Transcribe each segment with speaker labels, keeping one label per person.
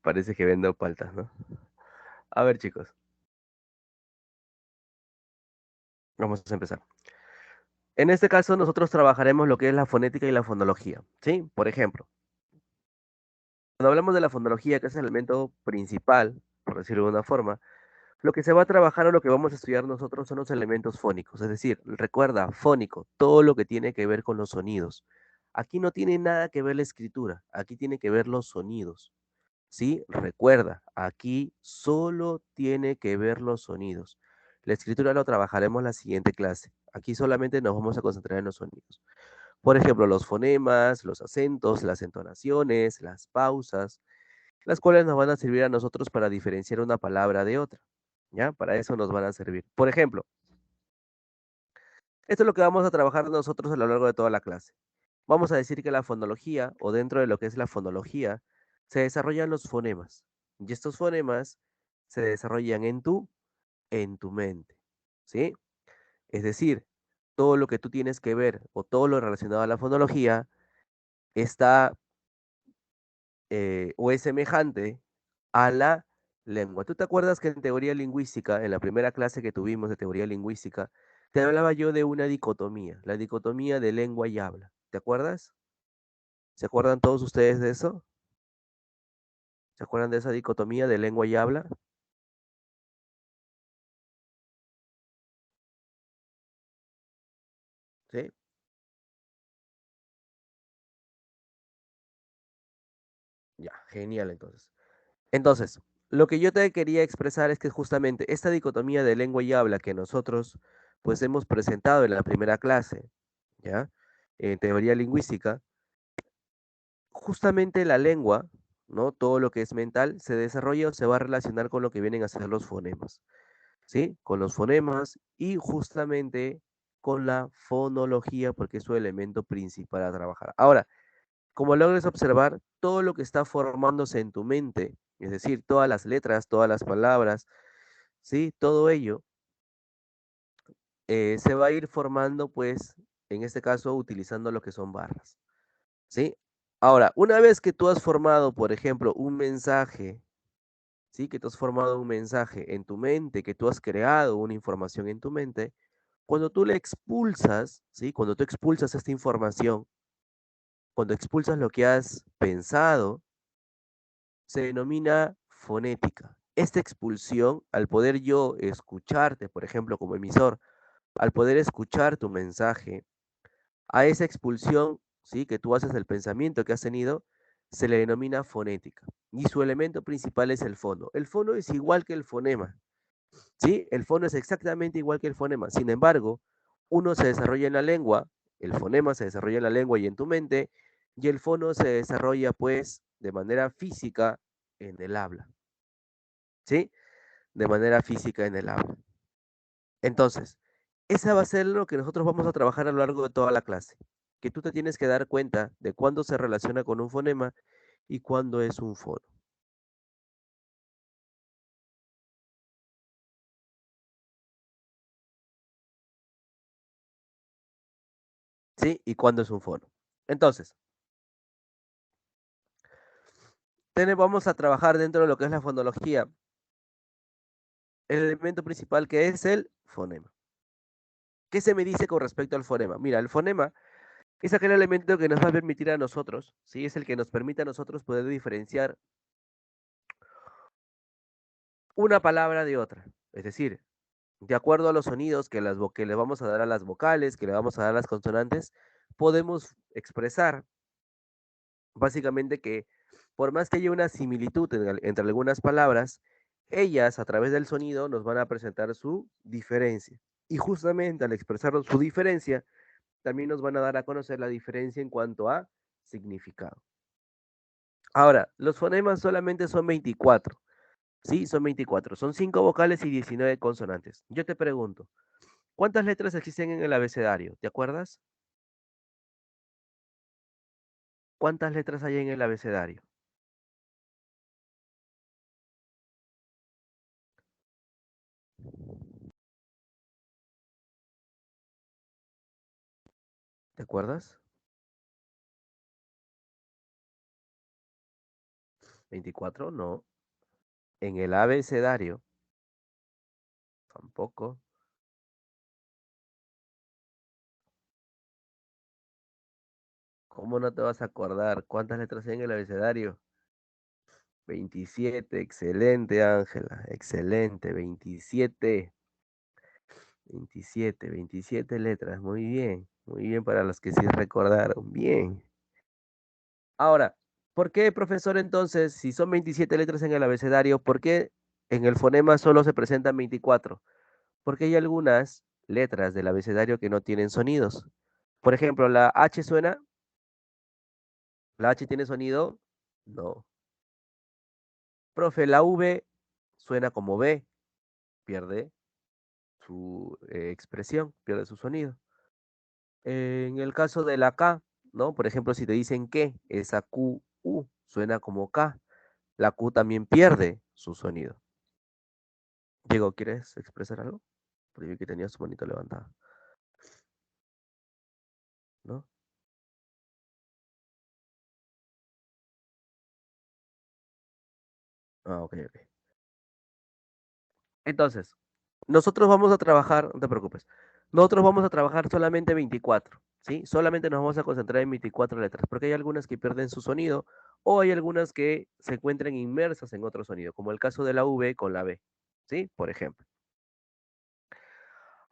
Speaker 1: Parece que vendo paltas, ¿no? A ver, chicos, vamos a empezar. En este caso, nosotros trabajaremos lo que es la fonética y la fonología, ¿sí? Por ejemplo, cuando hablamos de la fonología, que es el elemento principal, por decirlo de una forma, lo que se va a trabajar o lo que vamos a estudiar nosotros son los elementos fónicos, es decir, recuerda, fónico, todo lo que tiene que ver con los sonidos. Aquí no tiene nada que ver la escritura, aquí tiene que ver los sonidos, ¿sí? Recuerda, aquí solo tiene que ver los sonidos. La escritura lo trabajaremos en la siguiente clase. Aquí solamente nos vamos a concentrar en los sonidos. Por ejemplo, los fonemas, los acentos, las entonaciones, las pausas, las cuales nos van a servir a nosotros para diferenciar una palabra de otra. ¿Ya? Para eso nos van a servir. Por ejemplo, esto es lo que vamos a trabajar nosotros a lo largo de toda la clase. Vamos a decir que la fonología, o dentro de lo que es la fonología, se desarrollan los fonemas. Y estos fonemas se desarrollan en tu mente. ¿Sí? Es decir, todo lo que tú tienes que ver o todo lo relacionado a la fonología está o es semejante a la lengua. ¿Tú te acuerdas que en teoría lingüística, en la primera clase que tuvimos de teoría lingüística, te hablaba yo de una dicotomía, la dicotomía de lengua y habla? ¿Te acuerdas? ¿Se acuerdan todos ustedes de eso? ¿Se acuerdan de esa dicotomía de lengua y habla? ¿Sí? Ya, genial entonces. Entonces, lo que yo te quería expresar es que justamente esta dicotomía de lengua y habla que nosotros pues hemos presentado en la primera clase, ¿ya? En teoría lingüística, justamente la lengua, ¿no? Todo lo que es mental se desarrolla o se va a relacionar con lo que vienen a ser los fonemas, ¿sí? Con los fonemas y justamente con la fonología, porque es su elemento principal a trabajar. Ahora, como logres observar, todo lo que está formándose en tu mente, es decir, todas las letras, todas las palabras, ¿sí? Todo ello se va a ir formando, pues, en este caso, utilizando lo que son barras, ¿sí? Ahora, una vez que tú has formado, por ejemplo, un mensaje, ¿sí? Que tú has formado un mensaje en tu mente, que tú has creado una información en tu mente, cuando tú le expulsas, ¿sí? Cuando tú expulsas esta información, cuando expulsas lo que has pensado, se denomina fonética. Esta expulsión, al poder yo escucharte, por ejemplo, como emisor, al poder escuchar tu mensaje, a esa expulsión, ¿sí? Que tú haces del pensamiento que has tenido, se le denomina fonética. Y su elemento principal es el fono. El fono es igual que el fonema, ¿sí? El fono es exactamente igual que el fonema. Sin embargo, uno se desarrolla en la lengua, el fonema se desarrolla en la lengua y en tu mente, y el fono se desarrolla, pues, de manera física en el habla, ¿sí? De manera física en el habla. Entonces, esa va a ser lo que nosotros vamos a trabajar a lo largo de toda la clase, que tú te tienes que dar cuenta de cuándo se relaciona con un fonema y cuándo es un fono, ¿sí? Y cuándo es un fono. Entonces, vamos a trabajar dentro de lo que es la fonología, el elemento principal que es el fonema. ¿Qué se me dice con respecto al fonema? Mira, el fonema es aquel elemento que nos va a permitir a nosotros, ¿sí? Es el que nos permite a nosotros poder diferenciar una palabra de otra. Es decir, de acuerdo a los sonidos que le vamos a dar a las vocales, que le vamos a dar a las consonantes, podemos expresar básicamente que por más que haya una similitud entre algunas palabras, ellas a través del sonido nos van a presentar su diferencia. Y justamente al expresar su diferencia, también nos van a dar a conocer la diferencia en cuanto a significado. Ahora, los fonemas solamente son 24. Sí, son 24. Son 5 vocales y 19 consonantes. Yo te pregunto, ¿cuántas letras existen en el abecedario? ¿Te acuerdas? ¿Cuántas letras hay en el abecedario? ¿Te acuerdas? 24, no. En el abecedario, tampoco. ¿Cómo no te vas a acordar? ¿Cuántas letras hay en el abecedario? 27, excelente, Ángela, excelente, 27, 27, 27 letras, muy bien para los que sí recordaron, bien. Ahora, ¿por qué, profesor, entonces, si son 27 letras en el abecedario, por qué en el fonema solo se presentan 24? Porque hay algunas letras del abecedario que no tienen sonidos. Por ejemplo, ¿la H suena? ¿La H tiene sonido? No. Profe, la V suena como B, pierde su expresión, pierde su sonido. En el caso de la K, ¿no? Por ejemplo, si te dicen que, esa Q, U, suena como K. La Q también pierde su sonido. Diego, ¿quieres expresar algo? Porque vi que tenías tu manito levantada, ¿no? Ah, ok, ok. Entonces, nosotros vamos a trabajar, no te preocupes, nosotros vamos a trabajar solamente 24, ¿sí? Solamente nos vamos a concentrar en 24 letras, porque hay algunas que pierden su sonido o hay algunas que se encuentran inmersas en otro sonido, como el caso de la V con la B, ¿sí? Por ejemplo.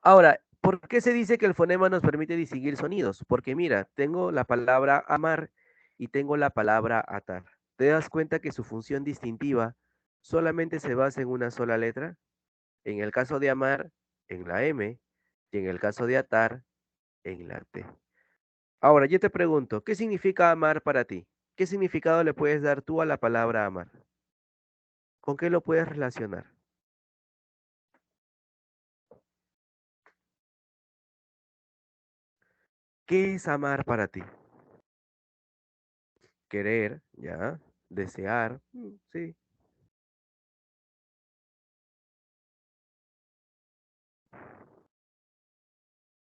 Speaker 1: Ahora, ¿por qué se dice que el fonema nos permite distinguir sonidos? Porque mira, tengo la palabra amar y tengo la palabra atar. ¿Te das cuenta que su función distintiva solamente se basa en una sola letra? En el caso de amar, en la M, y en el caso de atar, en la T. Ahora, yo te pregunto, ¿qué significa amar para ti? ¿Qué significado le puedes dar tú a la palabra amar? ¿Con qué lo puedes relacionar? ¿Qué es amar para ti? Querer, ¿ya? Desear, sí.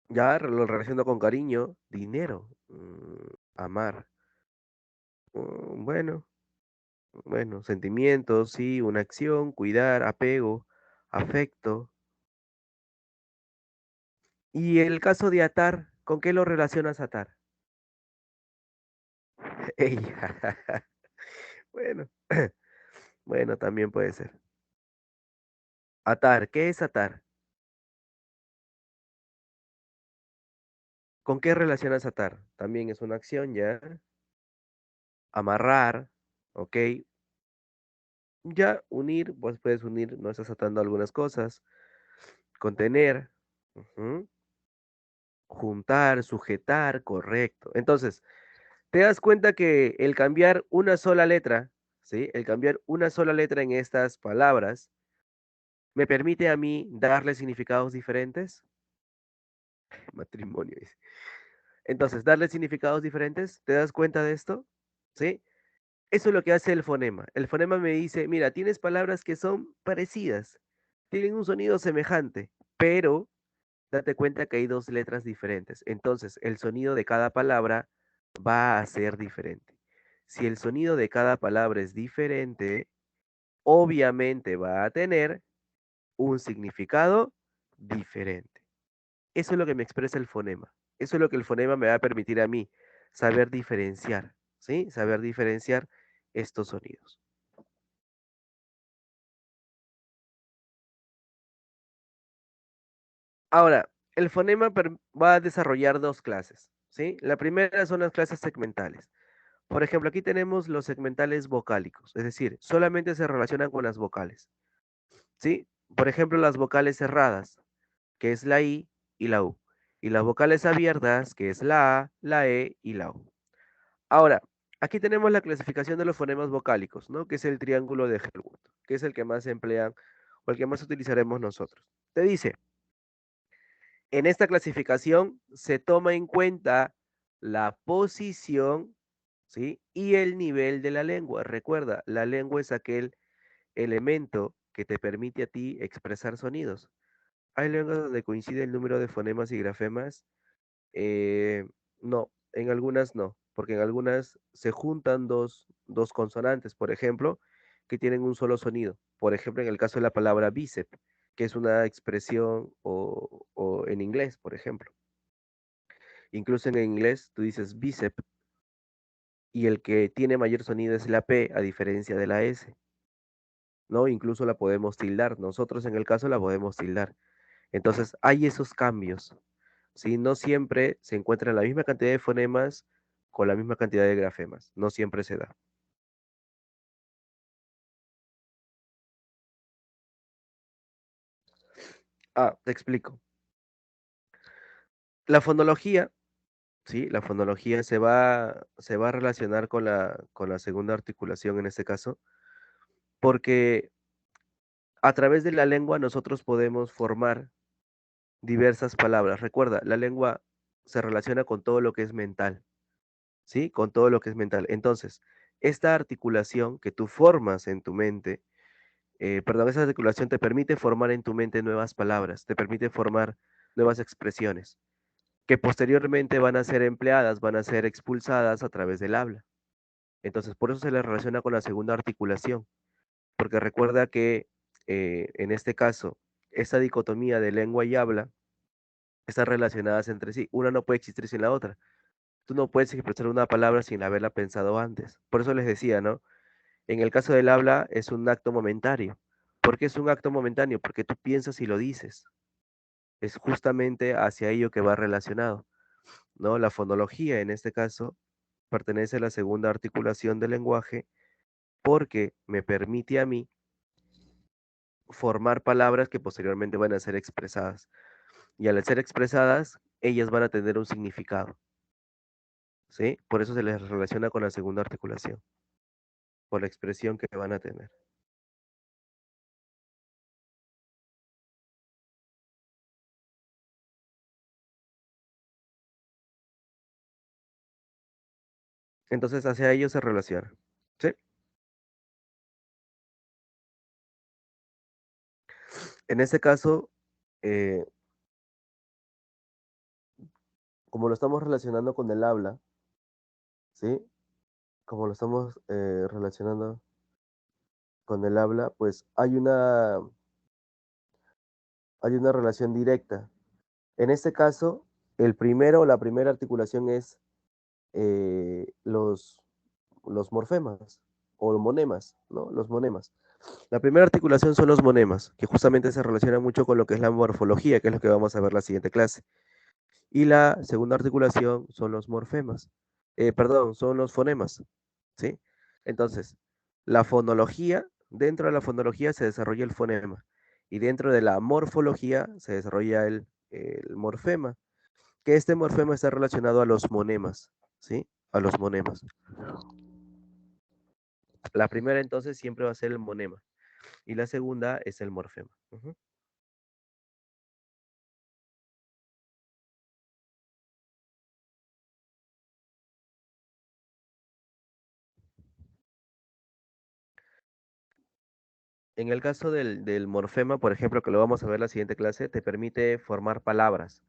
Speaker 1: Ya lo relaciono con cariño, dinero, amar. Bueno, bueno, sentimientos, sí, una acción, cuidar, apego, afecto. Y el caso de atar, ¿con qué lo relacionas atar? Ella. Bueno, bueno, también puede ser. Atar, ¿qué es atar? ¿Con qué relacionas atar? También es una acción, ¿ya? Amarrar, ¿ok? Ya, unir, vos puedes unir, no estás atando algunas cosas. Contener, ujú. Juntar, sujetar, correcto. Entonces, te das cuenta que el cambiar una sola letra, ¿sí? El cambiar una sola letra en estas palabras me permite a mí darle significados diferentes. Matrimonio, dice. Entonces, darle significados diferentes, ¿te das cuenta de esto? ¿Sí? Eso es lo que hace el fonema. El fonema me dice, mira, tienes palabras que son parecidas, tienen un sonido semejante, pero date cuenta que hay dos letras diferentes. Entonces, el sonido de cada palabra va a ser diferente. Si el sonido de cada palabra es diferente, obviamente va a tener un significado diferente. Eso es lo que me expresa el fonema. Eso es lo que el fonema me va a permitir a mí saber diferenciar, ¿sí? Saber diferenciar estos sonidos. Ahora, el fonema va a desarrollar dos clases, ¿sí? La primera son las clases segmentales. Por ejemplo, aquí tenemos los segmentales vocálicos, es decir, solamente se relacionan con las vocales, ¿sí? Por ejemplo, las vocales cerradas, que es la I y la U, y las vocales abiertas, que es la A, la E y la U. Ahora, aquí tenemos la clasificación de los fonemas vocálicos, ¿no? Que es el triángulo de Helmut, que es el que más emplean o el que más utilizaremos nosotros. Te dice, en esta clasificación se toma en cuenta la posición, ¿sí? Y el nivel de la lengua. Recuerda, la lengua es aquel elemento que te permite a ti expresar sonidos. Hay lenguas donde coincide el número de fonemas y grafemas. No, en algunas no. porque en algunas se juntan dos consonantes, por ejemplo, que tienen un solo sonido. Por ejemplo, en el caso de la palabra bíceps, que es una expresión o en inglés, por ejemplo. Incluso en inglés tú dices bíceps y el que tiene mayor sonido es la P a diferencia de la S, ¿no? Incluso la podemos tildar. Nosotros en el caso la podemos tildar. Entonces hay esos cambios, ¿sí? No siempre se encuentra la misma cantidad de fonemas con la misma cantidad de grafemas. No siempre se da. Ah, te explico. La fonología, ¿sí? La fonología se va a relacionar con la segunda articulación en este caso, porque a través de la lengua nosotros podemos formar diversas palabras. Recuerda, la lengua se relaciona con todo lo que es mental, ¿sí? Con todo lo que es mental. Entonces, esta articulación que tú formas en tu mente, perdón, esa articulación te permite formar en tu mente nuevas palabras, te permite formar nuevas expresiones, que posteriormente van a ser empleadas, van a ser expulsadas a través del habla. Entonces, por eso se le relaciona con la segunda articulación, porque recuerda que en este caso, esa dicotomía de lengua y habla están relacionadas entre sí. Una no puede existir sin la otra. Tú no puedes expresar una palabra sin haberla pensado antes. Por eso les decía, ¿no? En el caso del habla es un acto momentáneo. ¿Por qué es un acto momentáneo? Porque tú piensas y lo dices. Es justamente hacia ello que va relacionado, ¿no? La fonología, en este caso, pertenece a la segunda articulación del lenguaje porque me permite a mí formar palabras que posteriormente van a ser expresadas. Y al ser expresadas, ellas van a tener un significado, ¿sí? Por eso se les relaciona con la segunda articulación, por la expresión que van a tener. Entonces, hacia ello se relaciona, ¿sí? En este caso, eh, como lo estamos relacionando con el habla, ¿sí? Como lo estamos relacionando con el habla, pues hay una relación directa. En este caso, la primera articulación es los morfemas o monemas, ¿no? Los monemas. La primera articulación son los monemas, que justamente se relaciona mucho con lo que es la morfología, que es lo que vamos a ver la siguiente clase. Y la segunda articulación son los morfemas. Perdón, son los fonemas, ¿sí? Entonces, dentro de la fonología se desarrolla el fonema. Y dentro de la morfología se desarrolla el morfema, que este morfema está relacionado a los monemas, ¿sí? A los monemas. La primera entonces siempre va a ser el monema y la segunda es el morfema. Ujú. En el caso del morfema, por ejemplo, que lo vamos a ver en la siguiente clase, te permite formar palabras,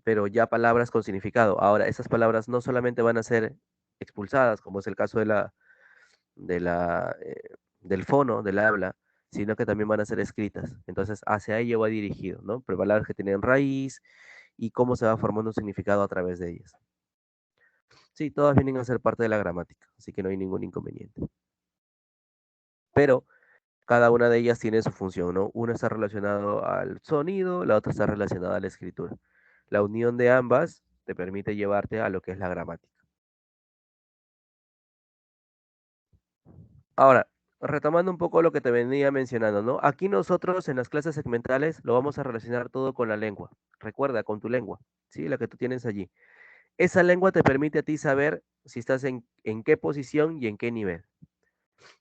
Speaker 1: pero ya palabras con significado. Ahora, esas palabras no solamente van a ser expulsadas, como es el caso del fono, del habla, sino que también van a ser escritas. Entonces, hacia ello va dirigido, ¿no? Pero palabras que tienen raíz y cómo se va formando un significado a través de ellas. Sí, todas vienen a ser parte de la gramática, así que no hay ningún inconveniente. Pero cada una de ellas tiene su función, ¿no? Una está relacionado al sonido, la otra está relacionada a la escritura. La unión de ambas te permite llevarte a lo que es la gramática. Ahora, retomando un poco lo que te venía mencionando, ¿no? Aquí nosotros en las clases segmentales lo vamos a relacionar todo con la lengua. Recuerda, con tu lengua, ¿sí? La que tú tienes allí. Esa lengua te permite a ti saber si estás en qué posición y en qué nivel.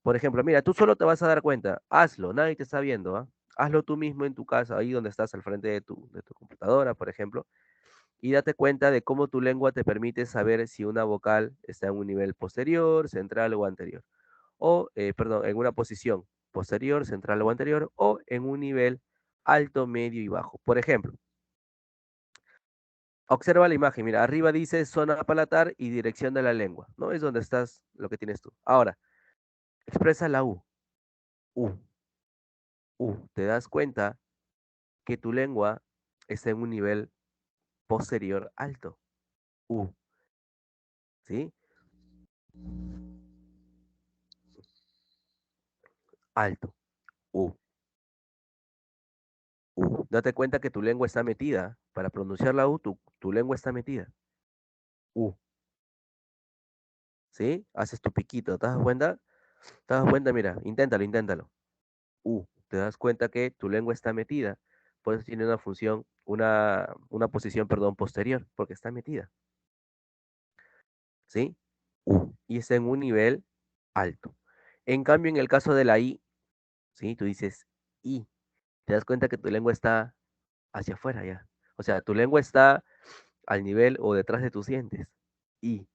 Speaker 1: Por ejemplo, mira, tú solo te vas a dar cuenta, hazlo, nadie te está viendo, ¿ah? Hazlo tú mismo en tu casa, ahí donde estás al frente de tu computadora, por ejemplo, y date cuenta de cómo tu lengua te permite saber si una vocal está en un nivel posterior, central o anterior, o, perdón, en una posición posterior, central o anterior, o en un nivel alto, medio y bajo. Por ejemplo, Observa la imagen, mira, arriba dice zona palatar y dirección de la lengua, ¿no? Es donde estás, lo que tienes tú. Ahora, expresa la U. U. U. ¿Te das cuenta que tu lengua está en un nivel posterior alto? U. ¿Sí? Alto. U. U. Date cuenta que tu lengua está metida. Para pronunciar la U, tu lengua está metida. U. ¿Sí? Haces tu piquito. ¿Te das cuenta? ¿Te das cuenta? Mira, inténtalo, inténtalo. U. Te das cuenta que tu lengua está metida. Por eso tiene una función, una posición, perdón, posterior, porque está metida. ¿Sí? U. Y está en un nivel alto. En cambio, en el caso de la I, ¿sí? Tú dices I. Te das cuenta que tu lengua está hacia afuera ya. O sea, tu lengua está al nivel o detrás de tus dientes. I.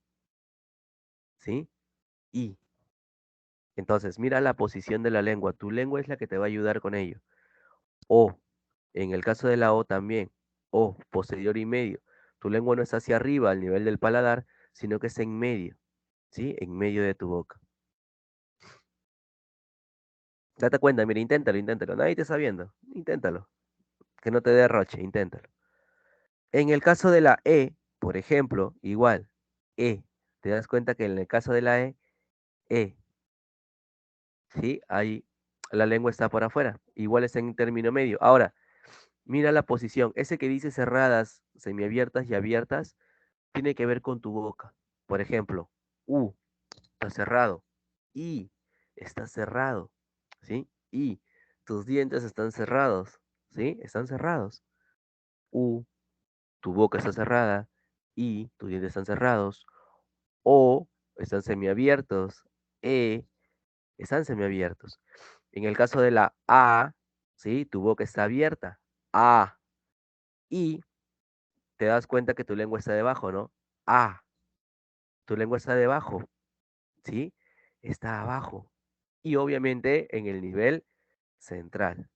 Speaker 1: ¿Sí? I. Entonces, mira la posición de la lengua. Tu lengua es la que te va a ayudar con ello. O, en el caso de la O también. O, posterior y medio. Tu lengua no está hacia arriba al nivel del paladar, sino que está en medio. ¿Sí? En medio de tu boca. Date cuenta, mira, inténtalo, inténtalo. Nadie te está viendo. Inténtalo. Que no te dé roche, inténtalo. En el caso de la E, por ejemplo, igual. E. Te das cuenta que en el caso de la E, ¿sí? Ahí la lengua está por afuera. Igual está en término medio. Ahora, mira la posición. Ese que dice cerradas, semiabiertas y abiertas, tiene que ver con tu boca. Por ejemplo, U está cerrado. I está cerrado. ¿Sí? I, tus dientes están cerrados. ¿Sí? Están cerrados. U, tu boca está cerrada. I, tus dientes están cerrados. O, están semiabiertos. E, están semiabiertos. En el caso de la A, ¿sí? Tu boca está abierta. A. Y te das cuenta que tu lengua está debajo, ¿no? A. Tu lengua está debajo, ¿sí? Está abajo. Y obviamente en el nivel central,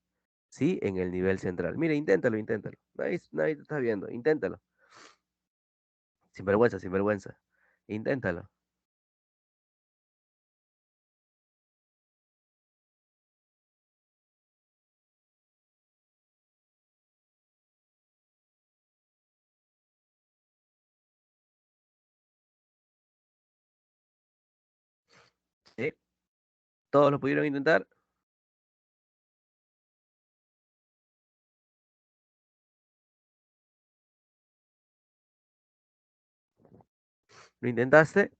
Speaker 1: ¿sí? En el nivel central. Mira, inténtalo, inténtalo. Nadie te está viendo. Inténtalo. Sin vergüenza, sin vergüenza. Inténtalo. ¿Sí? ¿Todos lo pudieron intentar? ¿Lo intentaste?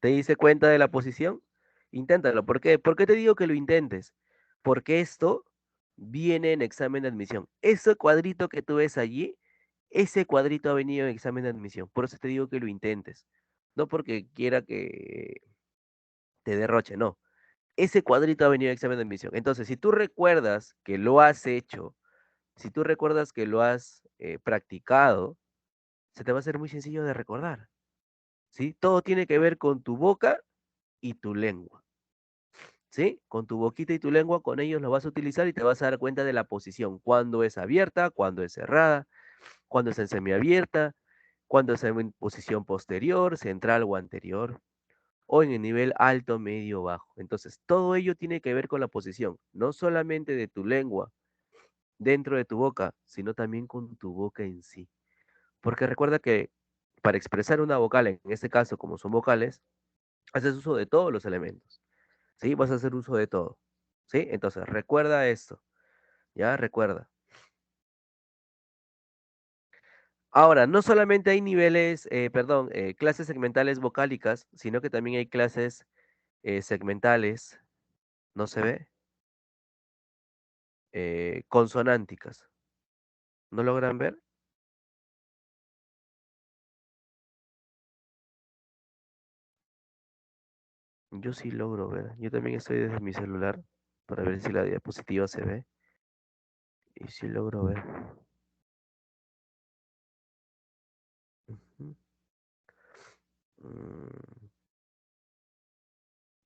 Speaker 1: ¿Te diste cuenta de la posición? Inténtalo. ¿Por qué? ¿Por qué te digo que lo intentes? Porque esto viene en examen de admisión. Ese cuadrito que tú ves allí, ese cuadrito ha venido en examen de admisión. Por eso te digo que lo intentes. No porque quiera que te derroche, no. Ese cuadrito ha venido en examen de admisión. Entonces, si tú recuerdas que lo has hecho, si tú recuerdas que lo has practicado, se te va a hacer muy sencillo de recordar. ¿Sí? Todo tiene que ver con tu boca y tu lengua. ¿Sí? Con tu boquita y tu lengua, con ellos lo vas a utilizar y te vas a dar cuenta de la posición, cuando es abierta, cuando es cerrada, cuando es en semiabierta, cuando es en posición posterior, central o anterior, o en el nivel alto, medio, bajo. Entonces, todo ello tiene que ver con la posición, no solamente de tu lengua dentro de tu boca, sino también con tu boca en sí. Porque recuerda que para expresar una vocal, en este caso, como son vocales, haces uso de todos los elementos. ¿Sí? Vas a hacer uso de todo. ¿Sí? Entonces, recuerda esto. ¿Ya? Recuerda. Ahora, no solamente hay niveles, perdón, clases segmentales vocálicas, sino que también hay clases segmentales, ¿no se ve? Consonánticas. ¿No logran ver? Yo sí logro ver. Yo también estoy desde mi celular para ver si la diapositiva se ve. Y sí logro ver. Ujú. Mm,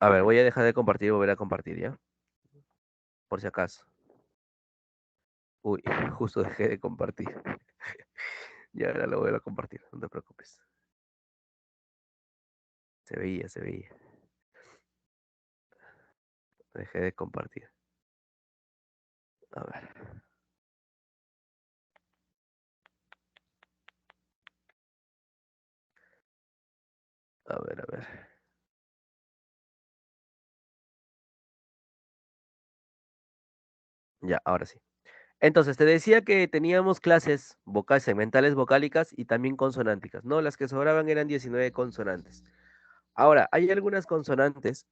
Speaker 1: A ver, voy a dejar de compartir y volver a compartir, ¿ya? Por si acaso. Uy, justo dejé de compartir. Y ahora lo voy a compartir, no te preocupes. Se veía, se veía. Dejé de compartir. A ver, a ver, a ver. Ya, ahora sí. Entonces, te decía que teníamos clases vocales, segmentales vocálicas y también consonánticas, ¿no? Las que sobraban eran 19 consonantes. Ahora, hay algunas consonantes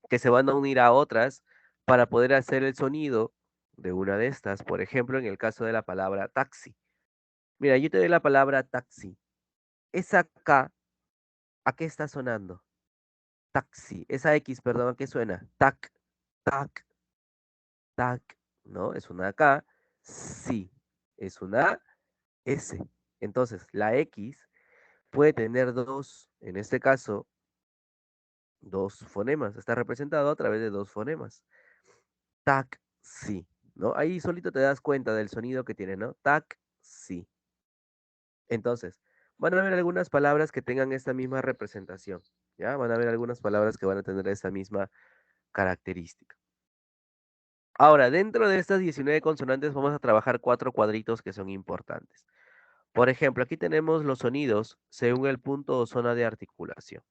Speaker 1: que se van a unir a otras para poder hacer el sonido de una de estas. Por ejemplo, en el caso de la palabra taxi. Mira, yo te doy la palabra taxi. Esa K, ¿a qué está sonando? Taxi. Esa X, perdón, ¿a qué suena? Tac, tac, tac. ¿No? Es una K. Sí. Es una S. Entonces, la X puede tener dos, en este caso, dos fonemas. Está representado a través de dos fonemas. Tac, sí, ¿no? Ahí solito te das cuenta del sonido que tiene, ¿no? Tac, sí. Entonces, van a haber algunas palabras que tengan esta misma representación, ¿ya? Van a haber algunas palabras que van a tener esta misma característica. Ahora, dentro de estas 19 consonantes vamos a trabajar cuatro cuadritos que son importantes. Por ejemplo, aquí tenemos los sonidos según el punto o zona de articulación.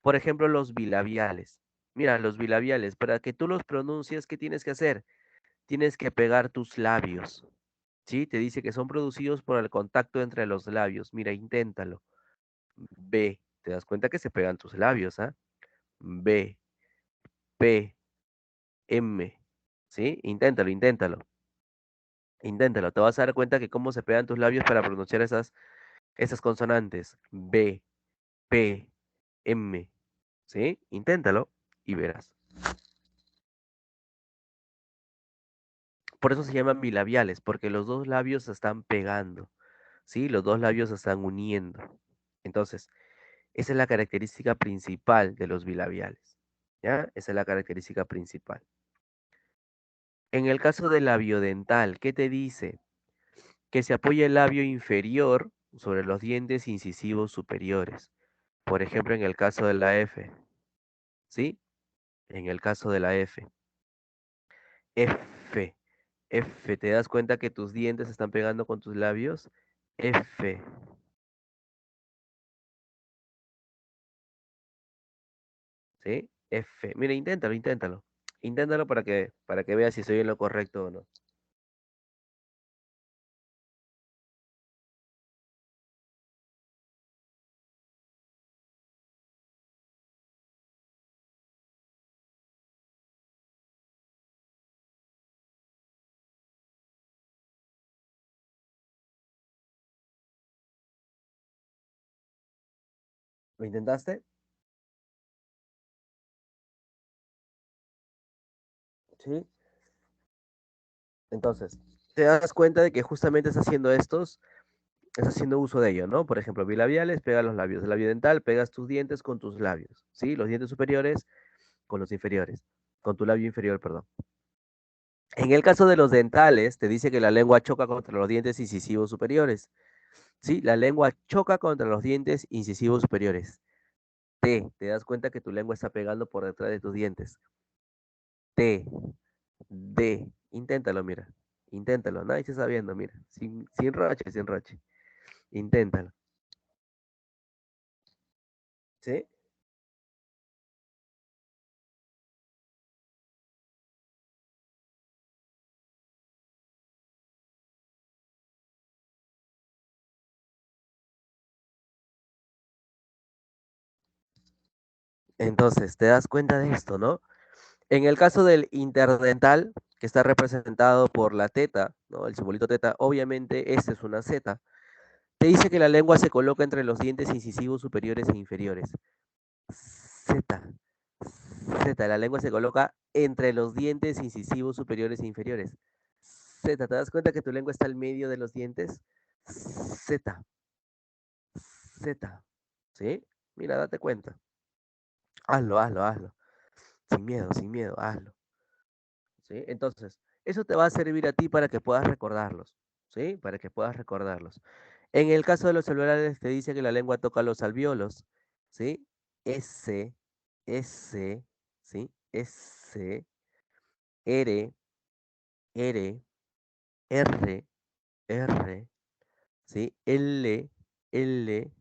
Speaker 1: Por ejemplo, los bilabiales. Mira, los bilabiales, para que tú los pronuncies, ¿qué tienes que hacer? Tienes que pegar tus labios, ¿sí? Te dice que son producidos por el contacto entre los labios. Mira, inténtalo. B, te das cuenta que se pegan tus labios, ¿ah? B, P, M, ¿sí? Inténtalo, inténtalo. Inténtalo. Te vas a dar cuenta que cómo se pegan tus labios para pronunciar esas consonantes. B, P, M, ¿sí? Inténtalo y verás. Por eso se llaman bilabiales, porque los dos labios se están pegando, ¿sí? Los dos labios se están uniendo. Entonces, esa es la característica principal de los bilabiales, ¿ya? Esa es la característica principal. En el caso del labio dental, ¿qué te dice? Que se apoya el labio inferior sobre los dientes incisivos superiores. Por ejemplo, en el caso de la F, ¿sí? En el caso de la F. F, F, ¿te das cuenta que tus dientes se están pegando con tus labios? F, ¿sí? F. Mira, inténtalo, inténtalo. Inténtalo para que veas si estoy en lo correcto o no. ¿Lo intentaste? Sí. Entonces, te das cuenta de que justamente estás haciendo uso de ello, ¿no? Por ejemplo, bilabiales, pega los labios. El labio dental, pegas tus dientes con tus labios, ¿sí? Los dientes superiores con los inferiores, con tu labio inferior, perdón. En el caso de los dentales, te dice que la lengua choca contra los dientes incisivos superiores, ¿sí? La lengua choca contra los dientes incisivos superiores. Te das cuenta que tu lengua está pegando por detrás de tus dientes. T, D, inténtalo, mira. Inténtalo, nadie se está viendo, mira. Sin roche, sin roche. Inténtalo. ¿Sí? Entonces, te das cuenta de esto, ¿no? En el caso del interdental, que está representado por la teta, ¿no? El simbolito teta, obviamente este es una Z. Te dice que la lengua se coloca entre los dientes incisivos superiores e inferiores. Z. Z, la lengua se coloca entre los dientes incisivos superiores e inferiores. Z, ¿te das cuenta que tu lengua está al medio de los dientes? Z, Z. ¿Sí? Mira, date cuenta. Hazlo, hazlo, hazlo. Sin miedo, hazlo. ¿Sí? Entonces, eso te va a servir a ti para que puedas recordarlos. ¿sí? Para que puedas recordarlos. En el caso de los celulares te dice que la lengua toca los alvéolos, ¿sí? S, S, ¿sí? S, R, R, R, R, ¿sí? L, L,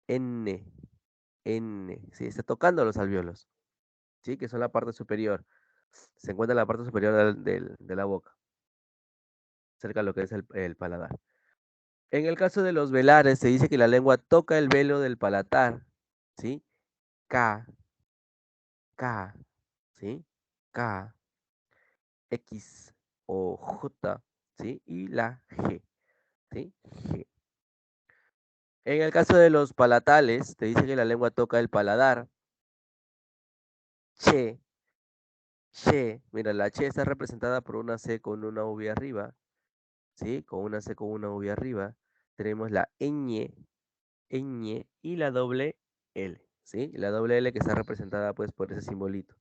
Speaker 1: N, N, ¿sí? Está tocando los alvéolos, ¿sí? Que son la parte superior. Se encuentra en la parte superior de la boca, cerca de lo que es el paladar. En el caso de los velares, se dice que la lengua toca el velo del palatar, ¿sí? K, K, ¿sí? K, X o J, ¿sí? Y la G, ¿sí? G. En el caso de los palatales, te dice que la lengua toca el paladar. Che, che, mira, la che está representada por una C con una V arriba, ¿sí? Con una C con una V arriba. Tenemos la ñ, ñ y la doble L, ¿sí? La doble L que está representada pues por ese simbolito,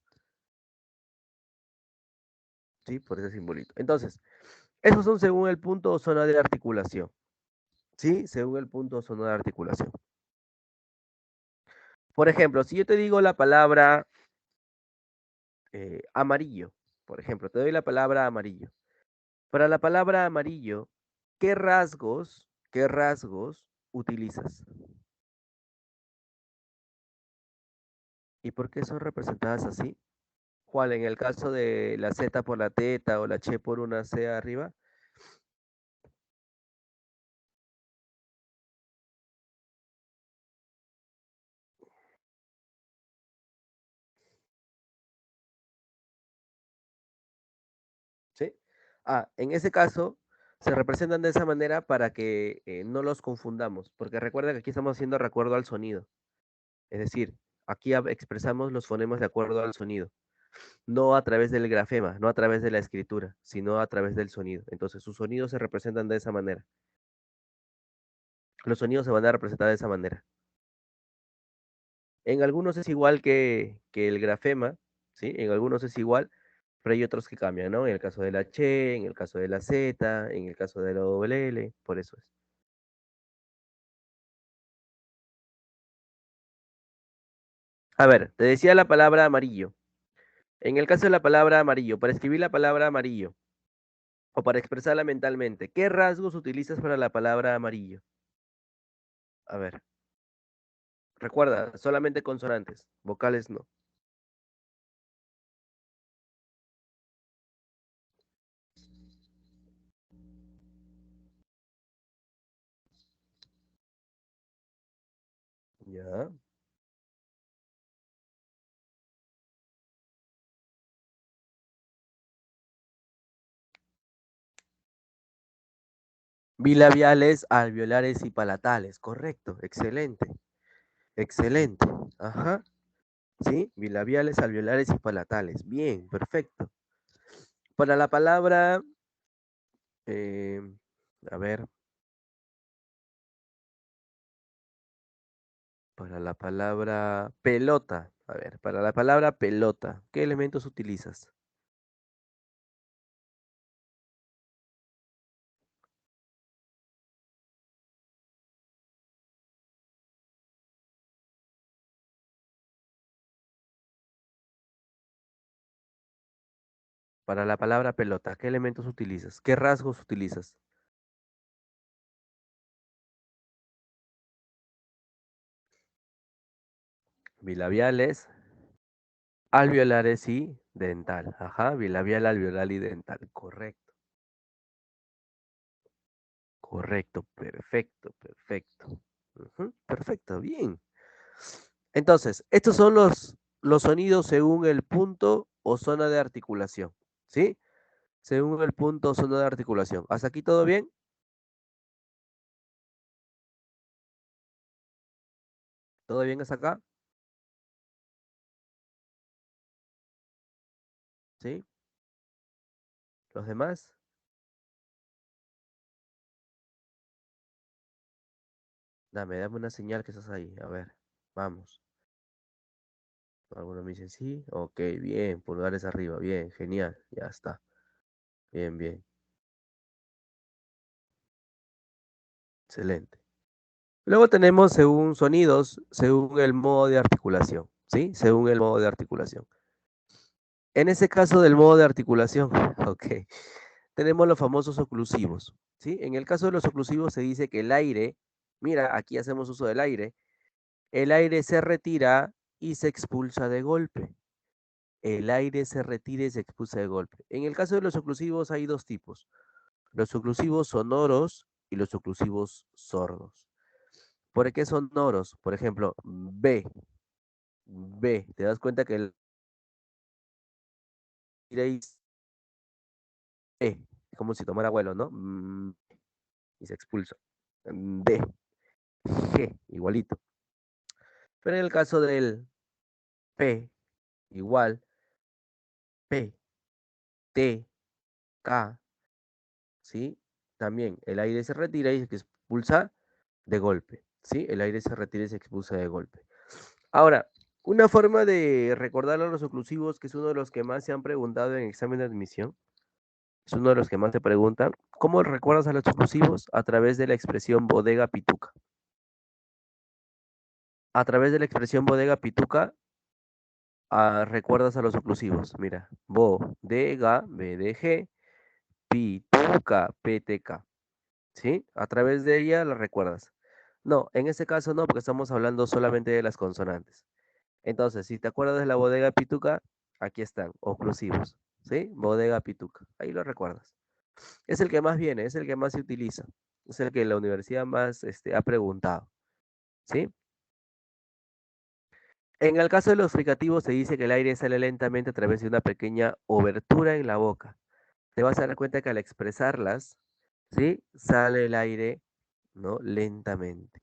Speaker 1: ¿sí? Por ese simbolito. Entonces, esos son según el punto o zona de articulación, ¿sí? Según el punto o zona de articulación. Por ejemplo, si yo te digo la palabra amarillo, por ejemplo, te doy la palabra amarillo. Para la palabra amarillo, qué rasgos utilizas? ¿Y por qué son representadas así? ¿Cuál? En el caso de la Z por la teta o la Che por una C arriba. ¿Sí? Ah, en ese caso se representan de esa manera para que no los confundamos, porque recuerda que aquí estamos haciendo recuerdo al sonido. Es decir, aquí expresamos los fonemas de acuerdo al sonido, no a través del grafema, no a través de la escritura, sino a través del sonido. Entonces, sus sonidos se representan de esa manera. Los sonidos se van a representar de esa manera. En algunos es igual que el grafema, ¿sí? En algunos es igual, pero hay otros que cambian, ¿no? En el caso de la che, en el caso de la z, en el caso de la doble L, por eso es. A ver, te decía la palabra amarillo. En el caso de la palabra amarillo, para escribir la palabra amarillo o para expresarla mentalmente, ¿qué rasgos utilizas para la palabra amarillo? A ver, recuerda, solamente consonantes, vocales no. Ya. Bilabiales, alveolares y palatales, correcto, excelente, excelente. Ajá, sí, bilabiales, alveolares y palatales. Bien, perfecto. Para la palabra, eh, a ver, para la palabra pelota, a ver, para la palabra pelota, ¿qué elementos utilizas? Para la palabra pelota, ¿qué elementos utilizas? ¿Qué rasgos utilizas? Bilabiales, alveolares y dental. Ajá, bilabial, alveolar y dental. Correcto, correcto, perfecto, perfecto. Ujú, perfecto, bien. Entonces, estos son los sonidos según el punto o zona de articulación, ¿sí? Según el punto o zona de articulación. ¿Hasta aquí todo bien? ¿Todo bien hasta acá? ¿Sí? ¿Los demás? Dame una señal que estás ahí. A ver, vamos. Algunos me dicen sí. Ok, bien. Pulgares arriba. Bien, genial. Ya está. Bien, bien. Excelente. Luego tenemos según sonidos, según el modo de articulación, ¿sí? Según el modo de articulación. En ese caso del modo de articulación, ok, tenemos los famosos oclusivos, ¿sí? En el caso de los oclusivos se dice que el aire, mira, aquí hacemos uso del aire, el aire se retira y se expulsa de golpe. El aire se retira y se expulsa de golpe. En el caso de los oclusivos hay dos tipos, los oclusivos sonoros y los oclusivos sordos. ¿Por qué sonoros? Por ejemplo, B, te das cuenta que el aire es como si tomara vuelo, ¿no? Y se expulsa. D, G, igualito. Pero en el caso del P, igual, P, T, K, ¿sí? También el aire se retira y se expulsa de golpe, ¿sí? El aire se retira y se expulsa de golpe. Ahora, una forma de recordar a los oclusivos, que es uno de los que más se han preguntado en examen de admisión, es uno de los que más te preguntan, ¿cómo recuerdas a los oclusivos? A través de la expresión bodega pituca. A través de la expresión bodega pituca, recuerdas a los oclusivos. Mira, bodega, BDG, pituca, PTK. ¿Sí? A través de ella la recuerdas. No, en este caso no, porque estamos hablando solamente de las consonantes. Entonces, si te acuerdas de la bodega pituca, aquí están, oclusivos. ¿Sí? Bodega pituca. Ahí lo recuerdas. Es el que más viene, es el que más se utiliza. Es el que la universidad más ha preguntado. ¿Sí? En el caso de los fricativos se dice que el aire sale lentamente a través de una pequeña obertura en la boca. Te vas a dar cuenta que al expresarlas, ¿sí? Sale el aire, ¿no? Lentamente.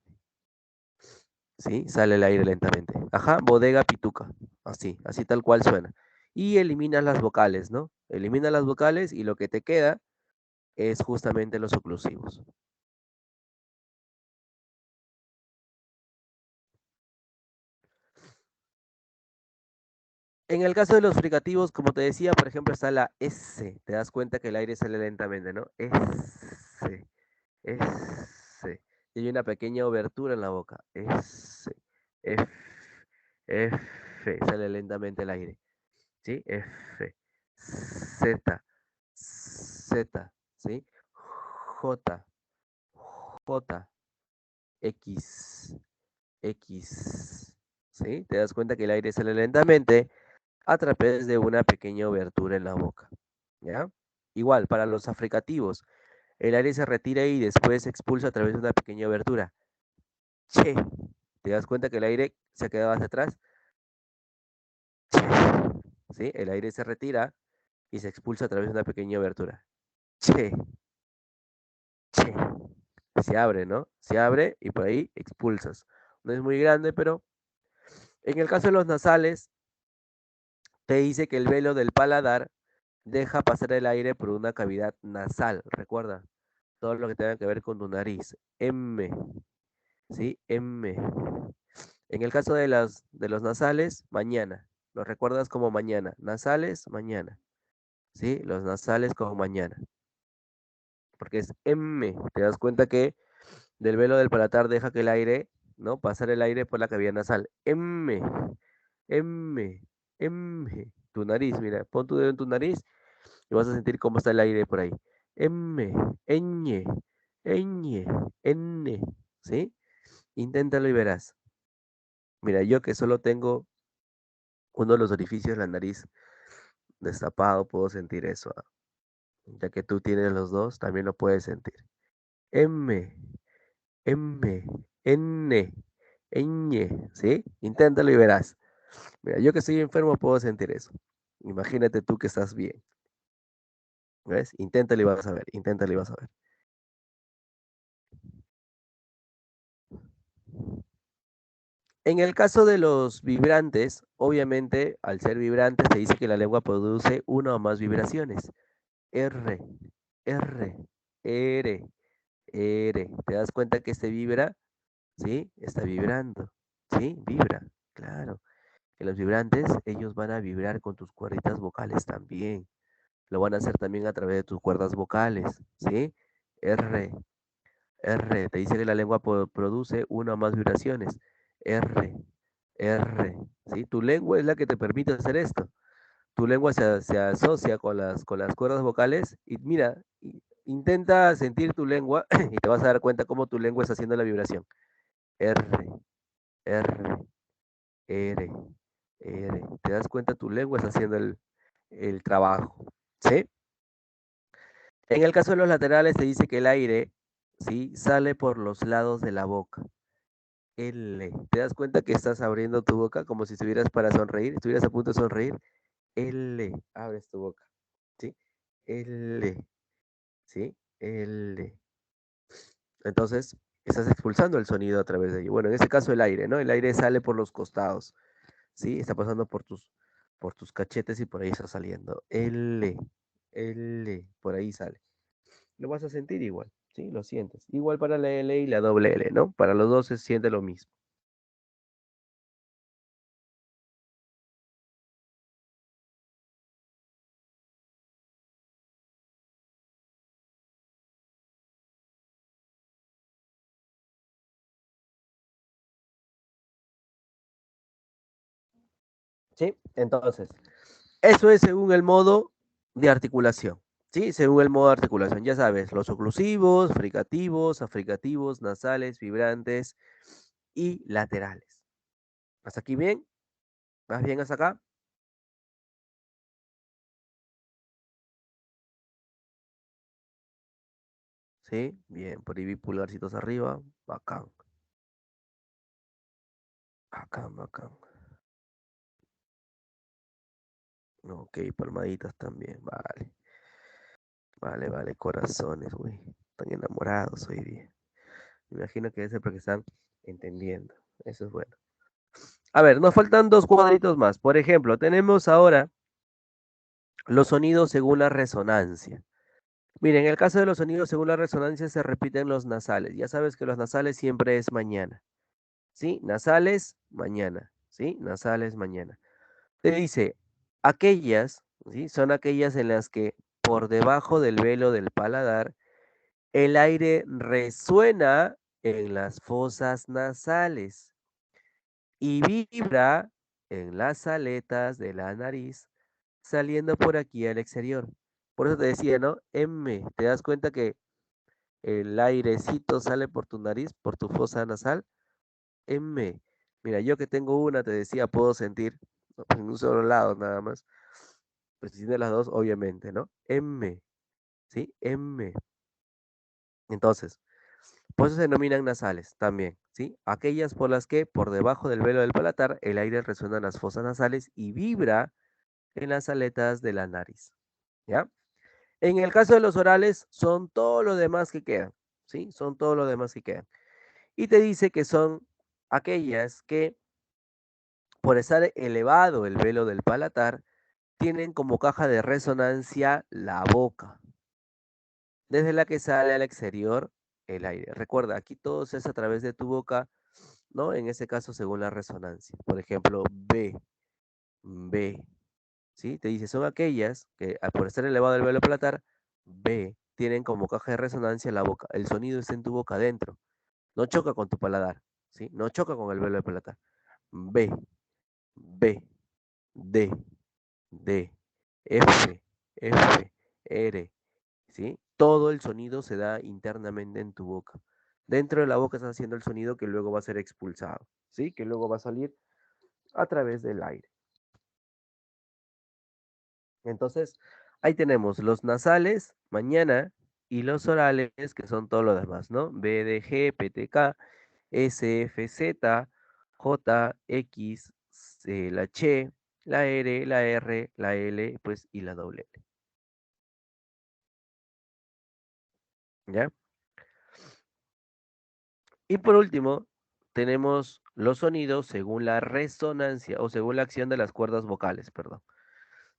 Speaker 1: ¿Sí? Sale el aire lentamente. Ajá, bodega pituca. Así tal cual suena. Y eliminas las vocales, ¿no? Eliminas las vocales y lo que te queda es justamente los oclusivos. En el caso de los fricativos, como te decía, por ejemplo, está la S. Te das cuenta que el aire sale lentamente, ¿no? S, S. Y hay una pequeña obertura en la boca. S, F, F. Sale lentamente el aire. ¿Sí? F, Z, Z, ¿sí? J, J, X, X. ¿Sí? Te das cuenta que el aire sale lentamente a través de una pequeña obertura en la boca. ¿Ya? Igual, para los africativos, el aire se retira y después se expulsa a través de una pequeña abertura. Che, te das cuenta que el aire se ha quedado hacia atrás. Che, ¿sí? El aire se retira y se expulsa a través de una pequeña abertura. Che, che. Se abre, ¿no? Se abre y por ahí expulsas. No es muy grande, pero en el caso de los nasales, te dice que el velo del paladar deja pasar el aire por una cavidad nasal. Recuerda, todo lo que tenga que ver con tu nariz. M, ¿sí? M. En el caso de los nasales, mañana. Los recuerdas como mañana. Nasales, mañana. ¿Sí? Los nasales como mañana. Porque es M. Te das cuenta que del velo del paladar deja que el aire, ¿no? Pasar el aire por la cavidad nasal. M, M, M. Tu nariz, mira, pon tu dedo en tu nariz y vas a sentir cómo está el aire por ahí. M, ñ, ñ, n, ¿sí? Inténtalo y verás. Mira, yo que solo tengo uno de los orificios de la nariz destapado, puedo sentir eso. Ya que tú tienes los dos, también lo puedes sentir. M, M, N, ñ, ¿sí? Inténtalo y verás. Mira, yo que estoy enfermo puedo sentir eso. Imagínate tú que estás bien. ¿Ves? Inténtalo y vas a ver, inténtalo y vas a ver. En el caso de los vibrantes, obviamente, al ser vibrantes, se dice que la lengua produce una o más vibraciones. R, R, R, R. ¿Te das cuenta que este vibra? ¿Sí? Está vibrando. ¿Sí? Vibra. Claro. Que los vibrantes, ellos van a vibrar con tus cuerditas vocales también. Lo van a hacer también a través de tus cuerdas vocales. ¿Sí? R. R. Te dice que la lengua produce una o más vibraciones. R, R. ¿Sí? Tu lengua es la que te permite hacer esto. Tu lengua se asocia con las cuerdas vocales y mira, intenta sentir tu lengua y te vas a dar cuenta cómo tu lengua está haciendo la vibración. R, R, R, R. ¿Te das cuenta? Tu lengua está haciendo el trabajo. ¿Sí? En el caso de los laterales te dice que el aire, ¿sí? Sale por los lados de la boca. L. ¿Te das cuenta que estás abriendo tu boca como si estuvieras para sonreír? Estuvieras a punto de sonreír. L. Abres tu boca. ¿Sí? L. ¿Sí? L. Entonces, estás expulsando el sonido a través de ello. Bueno, en este caso el aire, ¿no? El aire sale por los costados. ¿Sí? Está pasando por tus cachetes y por ahí está saliendo. L. L. Por ahí sale. Lo vas a sentir igual. ¿Sí? Lo sientes. Igual para la L y la doble L, ¿no? Para los dos se siente lo mismo. ¿Sí? Entonces, eso es según el modo de articulación. ¿Sí? Según el modo de articulación. Ya sabes, los oclusivos, fricativos, africativos, nasales, vibrantes y laterales. ¿Hasta aquí bien? ¿Vas bien hasta acá? Sí, bien. Por ahí vi pulgarcitos arriba. Bacán. Bacán, bacán. Ok, palmaditas también. Vale. Vale, vale. Corazones, güey. Están enamorados hoy día. Me imagino que es porque están entendiendo. Eso es bueno. A ver, nos faltan dos cuadritos más. Por ejemplo, tenemos ahora los sonidos según la resonancia. Miren, en el caso de los sonidos según la resonancia se repiten los nasales. Ya sabes que los nasales siempre es mañana. ¿Sí? Nasales, mañana. ¿Sí? Nasales, mañana. Te dice, aquellas, ¿sí? Son aquellas en las que por debajo del velo del paladar el aire resuena en las fosas nasales y vibra en las aletas de la nariz, saliendo por aquí al exterior. Por eso te decía, ¿no? M, ¿te das cuenta que el airecito sale por tu nariz, por tu fosa nasal? M. Mira, yo que tengo una, te decía, puedo sentir ¿no? en un solo lado nada más. Pues si tienes las dos, obviamente, ¿no? M, ¿sí? M. Entonces, por eso se denominan nasales también, ¿sí? Aquellas por las que por debajo del velo del palatar el aire resuena en las fosas nasales y vibra en las aletas de la nariz, ¿ya? En el caso de los orales, son todo lo demás que quedan, ¿sí? Son todo lo demás que quedan. Y te dice que son aquellas que, por estar elevado el velo del palatar, tienen como caja de resonancia la boca, desde la que sale al exterior el aire. Recuerda, aquí todo se hace a través de tu boca, ¿no? En ese caso, según la resonancia. Por ejemplo, B, B, ¿sí? Te dice, son aquellas que por estar elevado el velo palatar, B, tienen como caja de resonancia la boca. El sonido está en tu boca adentro. No choca con tu paladar, ¿sí? No choca con el velo del palatar. B, B, D, D, F, F, R, ¿sí? Todo el sonido se da internamente en tu boca. Dentro de la boca estás haciendo el sonido que luego va a ser expulsado, ¿sí? Que luego va a salir a través del aire. Entonces, ahí tenemos los nasales, mañana, y los orales, que son todo lo demás, ¿no? B, D, G, P, T, K, S, F, Z, J, X, la Ch, la R, la R, la L, pues, y la doble L, ¿ya? Y por último, tenemos los sonidos según la resonancia o según la acción de las cuerdas vocales, perdón.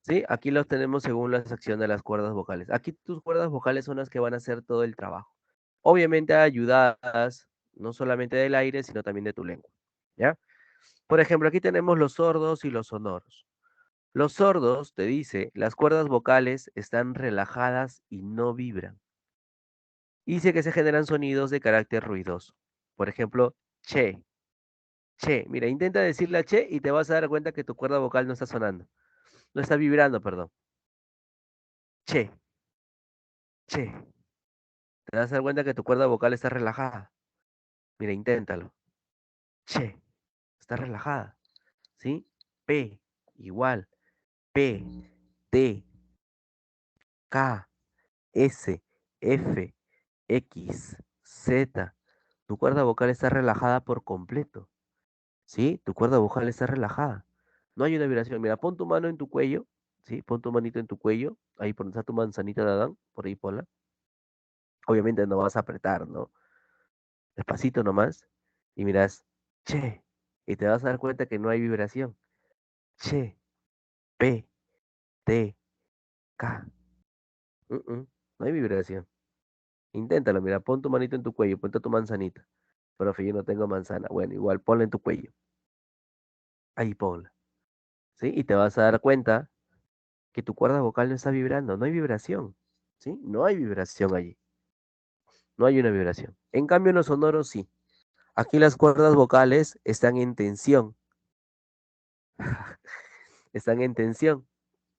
Speaker 1: ¿Sí? Aquí los tenemos según la acción de las cuerdas vocales. Aquí tus cuerdas vocales son las que van a hacer todo el trabajo. Obviamente ayudadas no solamente del aire, sino también de tu lengua, ¿ya? Por ejemplo, aquí tenemos los sordos y los sonoros. Los sordos, te dice, las cuerdas vocales están relajadas y no vibran. Y dice que se generan sonidos de carácter ruidoso. Por ejemplo, che, che. Mira, intenta decir la che y te vas a dar cuenta que tu cuerda vocal no está sonando. No está vibrando, perdón. Che, che. Te vas a dar cuenta que tu cuerda vocal está relajada. Mira, inténtalo. Che, está relajada. ¿Sí? P, igual. P, T, K, S, F, X, Z. Tu cuerda vocal está relajada por completo. ¿Sí? Tu cuerda vocal está relajada. No hay una vibración. Mira, pon tu mano en tu cuello. ¿Sí? Pon tu manito en tu cuello. Ahí por donde está tu manzanita de Adán. Por ahí ponla. Obviamente no vas a apretar, ¿no? Despacito nomás. Y miras, che. Y te vas a dar cuenta que no hay vibración. Che, P, T, K. No hay vibración. Inténtalo, mira, pon tu manito en tu cuello, ponte tu manzanita. Profe, yo no tengo manzana. Bueno, igual ponla en tu cuello. Ahí ponla. ¿Sí? Y te vas a dar cuenta que tu cuerda vocal no está vibrando, no hay vibración. ¿Sí? No hay vibración allí. No hay una vibración. En cambio, en los sonoros sí. Aquí las cuerdas vocales están en tensión. Están en tensión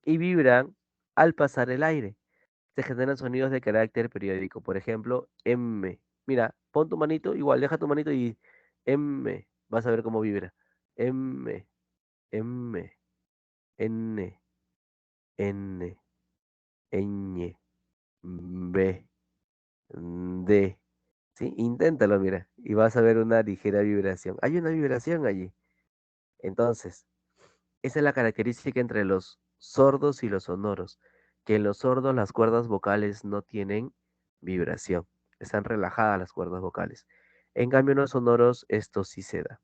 Speaker 1: y vibran al pasar el aire. Se generan sonidos de carácter periódico. Por ejemplo, M. Mira, pon tu manito, igual, deja tu manito y M. Vas a ver cómo vibra. M, M, N, N, Ñ, B, D. ¿Sí? Inténtalo, mira, y vas a ver una ligera vibración. Hay una vibración allí. Entonces, esa es la característica entre los sordos y los sonoros, que en los sordos las cuerdas vocales no tienen vibración, están relajadas las cuerdas vocales. En cambio, en los sonoros esto sí se da,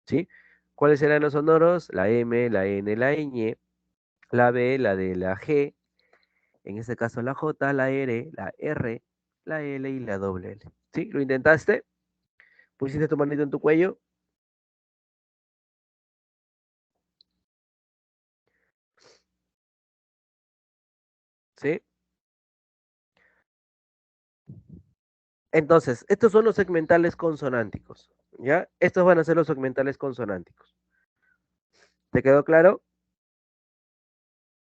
Speaker 1: ¿sí? ¿Cuáles serán los sonoros? La M, la N, la ñ, la B, la D, la G, en este caso la J, la R, la R, la L y la doble L. ¿Sí? ¿Lo intentaste? ¿Pusiste tu manito en tu cuello? ¿Sí? Entonces, estos son los segmentales consonánticos, ¿ya? Estos van a ser los segmentales consonánticos. ¿Te quedó claro?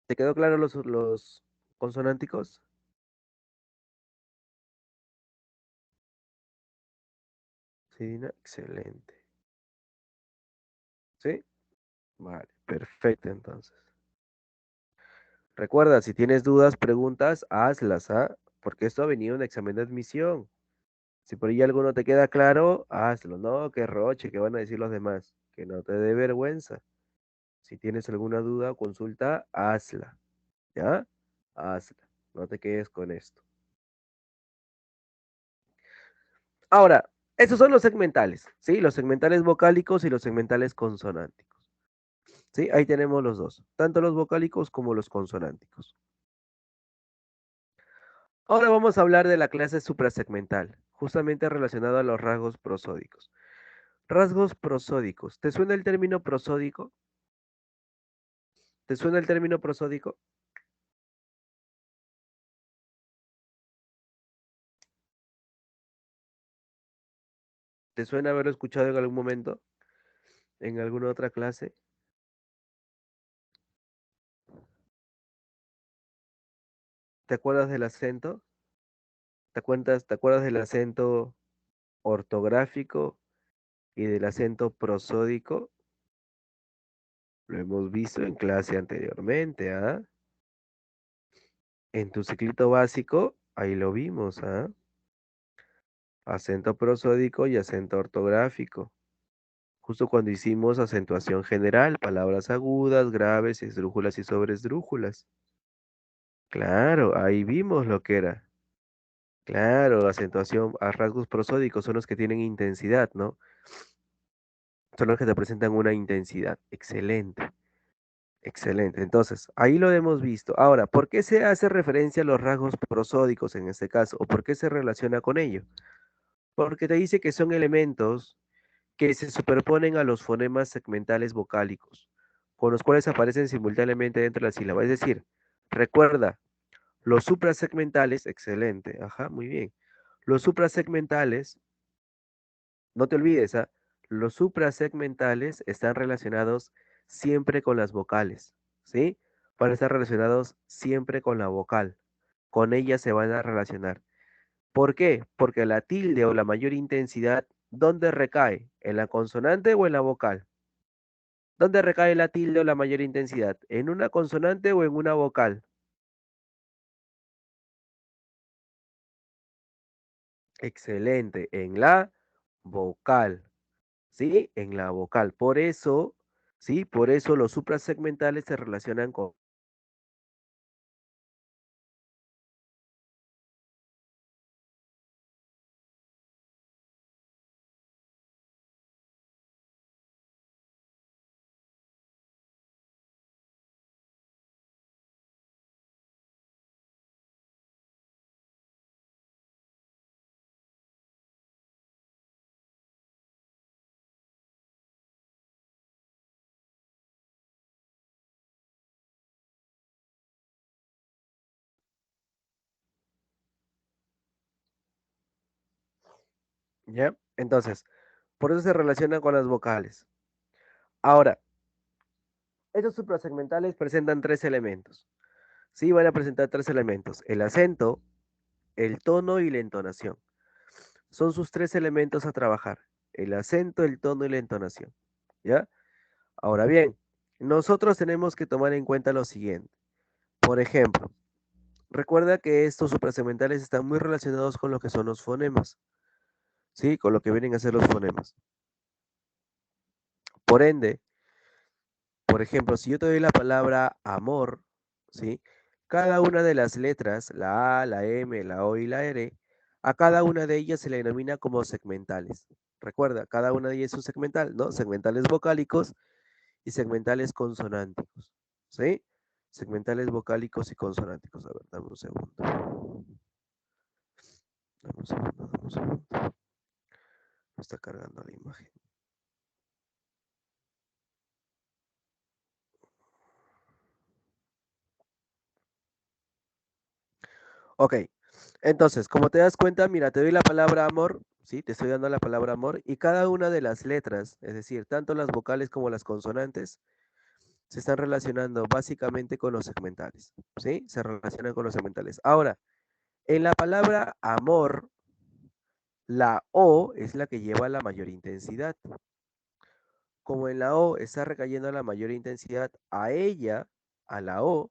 Speaker 1: ¿Te quedó claro los consonánticos? Sí, ¿no? Excelente. ¿Sí? Vale, perfecto entonces. Recuerda, si tienes dudas, preguntas, hazlas, ¿ah? Porque esto ha venido en examen de admisión. Si por ahí algo no te queda claro, hazlo. No, que roche, que van a decir los demás. Que no te dé vergüenza. Si tienes alguna duda o consulta, hazla. ¿Ya? Hazla. No te quedes con esto. Ahora, esos son los segmentales, ¿sí? Los segmentales vocálicos y los segmentales consonánticos. ¿Sí? Ahí tenemos los dos, tanto los vocálicos como los consonánticos. Ahora vamos a hablar de la clase suprasegmental, justamente relacionado a los rasgos prosódicos. Rasgos prosódicos. ¿Te suena el término prosódico? ¿Te suena el término prosódico? ¿Te suena haberlo escuchado en algún momento? ¿En alguna otra clase? ¿Te acuerdas del acento? ¿Te acuerdas del acento ortográfico y del acento prosódico? Lo hemos visto en clase anteriormente, ¿ah? En tu ciclito básico, ahí lo vimos, ¿ah? Acento prosódico y acento ortográfico. Justo cuando hicimos acentuación general, palabras agudas, graves, esdrújulas y sobresdrújulas. Claro, ahí vimos lo que era. Claro, acentuación a rasgos prosódicos son los que tienen intensidad, ¿no? Son los que te presentan una intensidad. Excelente. Excelente. Entonces, ahí lo hemos visto. Ahora, ¿por qué se hace referencia a los rasgos prosódicos en este caso? ¿O por qué se relaciona con ello? Porque te dice que son elementos que se superponen a los fonemas segmentales vocálicos, con los cuales aparecen simultáneamente dentro de la sílaba. Es decir, recuerda, los suprasegmentales, excelente, ajá, muy bien. Los suprasegmentales, no te olvides, ¿ah? Los suprasegmentales están relacionados siempre con las vocales, ¿sí? Van a estar relacionados siempre con la vocal. Con ella se van a relacionar. ¿Por qué? Porque la tilde o la mayor intensidad, ¿dónde recae? ¿En la consonante o en la vocal? ¿Dónde recae la tilde o la mayor intensidad? ¿En una consonante o en una vocal? Excelente, en la vocal, ¿sí? En la vocal. Por eso, ¿sí? Por eso los suprasegmentales se relacionan con... ¿Ya? Entonces, por eso se relacionan con las vocales. Ahora, estos suprasegmentales presentan tres elementos. Sí, van a presentar tres elementos. El acento, el tono y la entonación. Son sus tres elementos a trabajar. El acento, el tono y la entonación. ¿Ya? Ahora bien, nosotros tenemos que tomar en cuenta lo siguiente. Por ejemplo, recuerda que estos suprasegmentales están muy relacionados con lo que son los fonemas. ¿Sí? Con lo que vienen a ser los fonemas. Por ende, por ejemplo, si yo te doy la palabra amor, ¿sí? Cada una de las letras, la A, la M, la O y la R, a cada una de ellas se le denomina como segmentales. Recuerda, cada una de ellas es un segmental, ¿no? Segmentales vocálicos y segmentales consonánticos, ¿sí? Segmentales vocálicos y consonánticos. A ver, dame un segundo. Dame un segundo, dame un segundo. Me está cargando la imagen. Ok, entonces, como te das cuenta, mira, te doy la palabra amor, ¿sí? Te estoy dando la palabra amor y cada una de las letras, es decir, tanto las vocales como las consonantes, se están relacionando básicamente con los segmentales, ¿sí? Se relacionan con los segmentales. Ahora, en la palabra amor, la O es la que lleva la mayor intensidad. Como en la O está recayendo la mayor intensidad, a ella, a la O,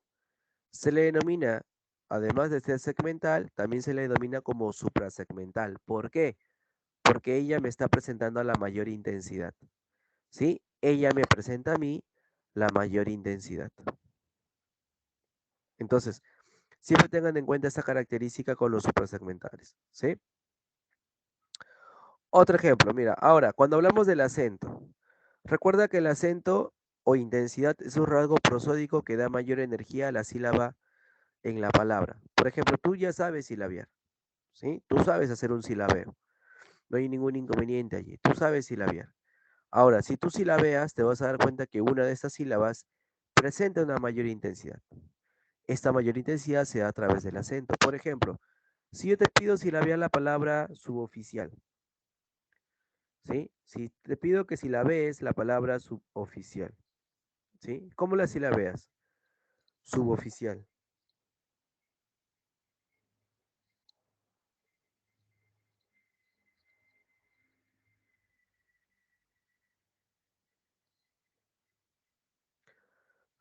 Speaker 1: se le denomina, además de ser segmental, también se le denomina como suprasegmental. ¿Por qué? Porque ella me está presentando a la mayor intensidad, ¿sí? Ella me presenta a mí la mayor intensidad. Entonces, siempre tengan en cuenta esta característica con los suprasegmentales, ¿sí? Otro ejemplo, mira, ahora, cuando hablamos del acento, recuerda que el acento o intensidad es un rasgo prosódico que da mayor energía a la sílaba en la palabra. Por ejemplo, tú ya sabes silabear, ¿sí? Tú sabes hacer un silabeo. No hay ningún inconveniente allí. Tú sabes silabear. Ahora, si tú silabeas, te vas a dar cuenta que una de estas sílabas presenta una mayor intensidad. Esta mayor intensidad se da a través del acento. Por ejemplo, si yo te pido silabear la palabra suboficial, ¿sí? Si te pido que silabees la palabra suboficial, ¿sí? ¿Cómo la silabeas? Suboficial.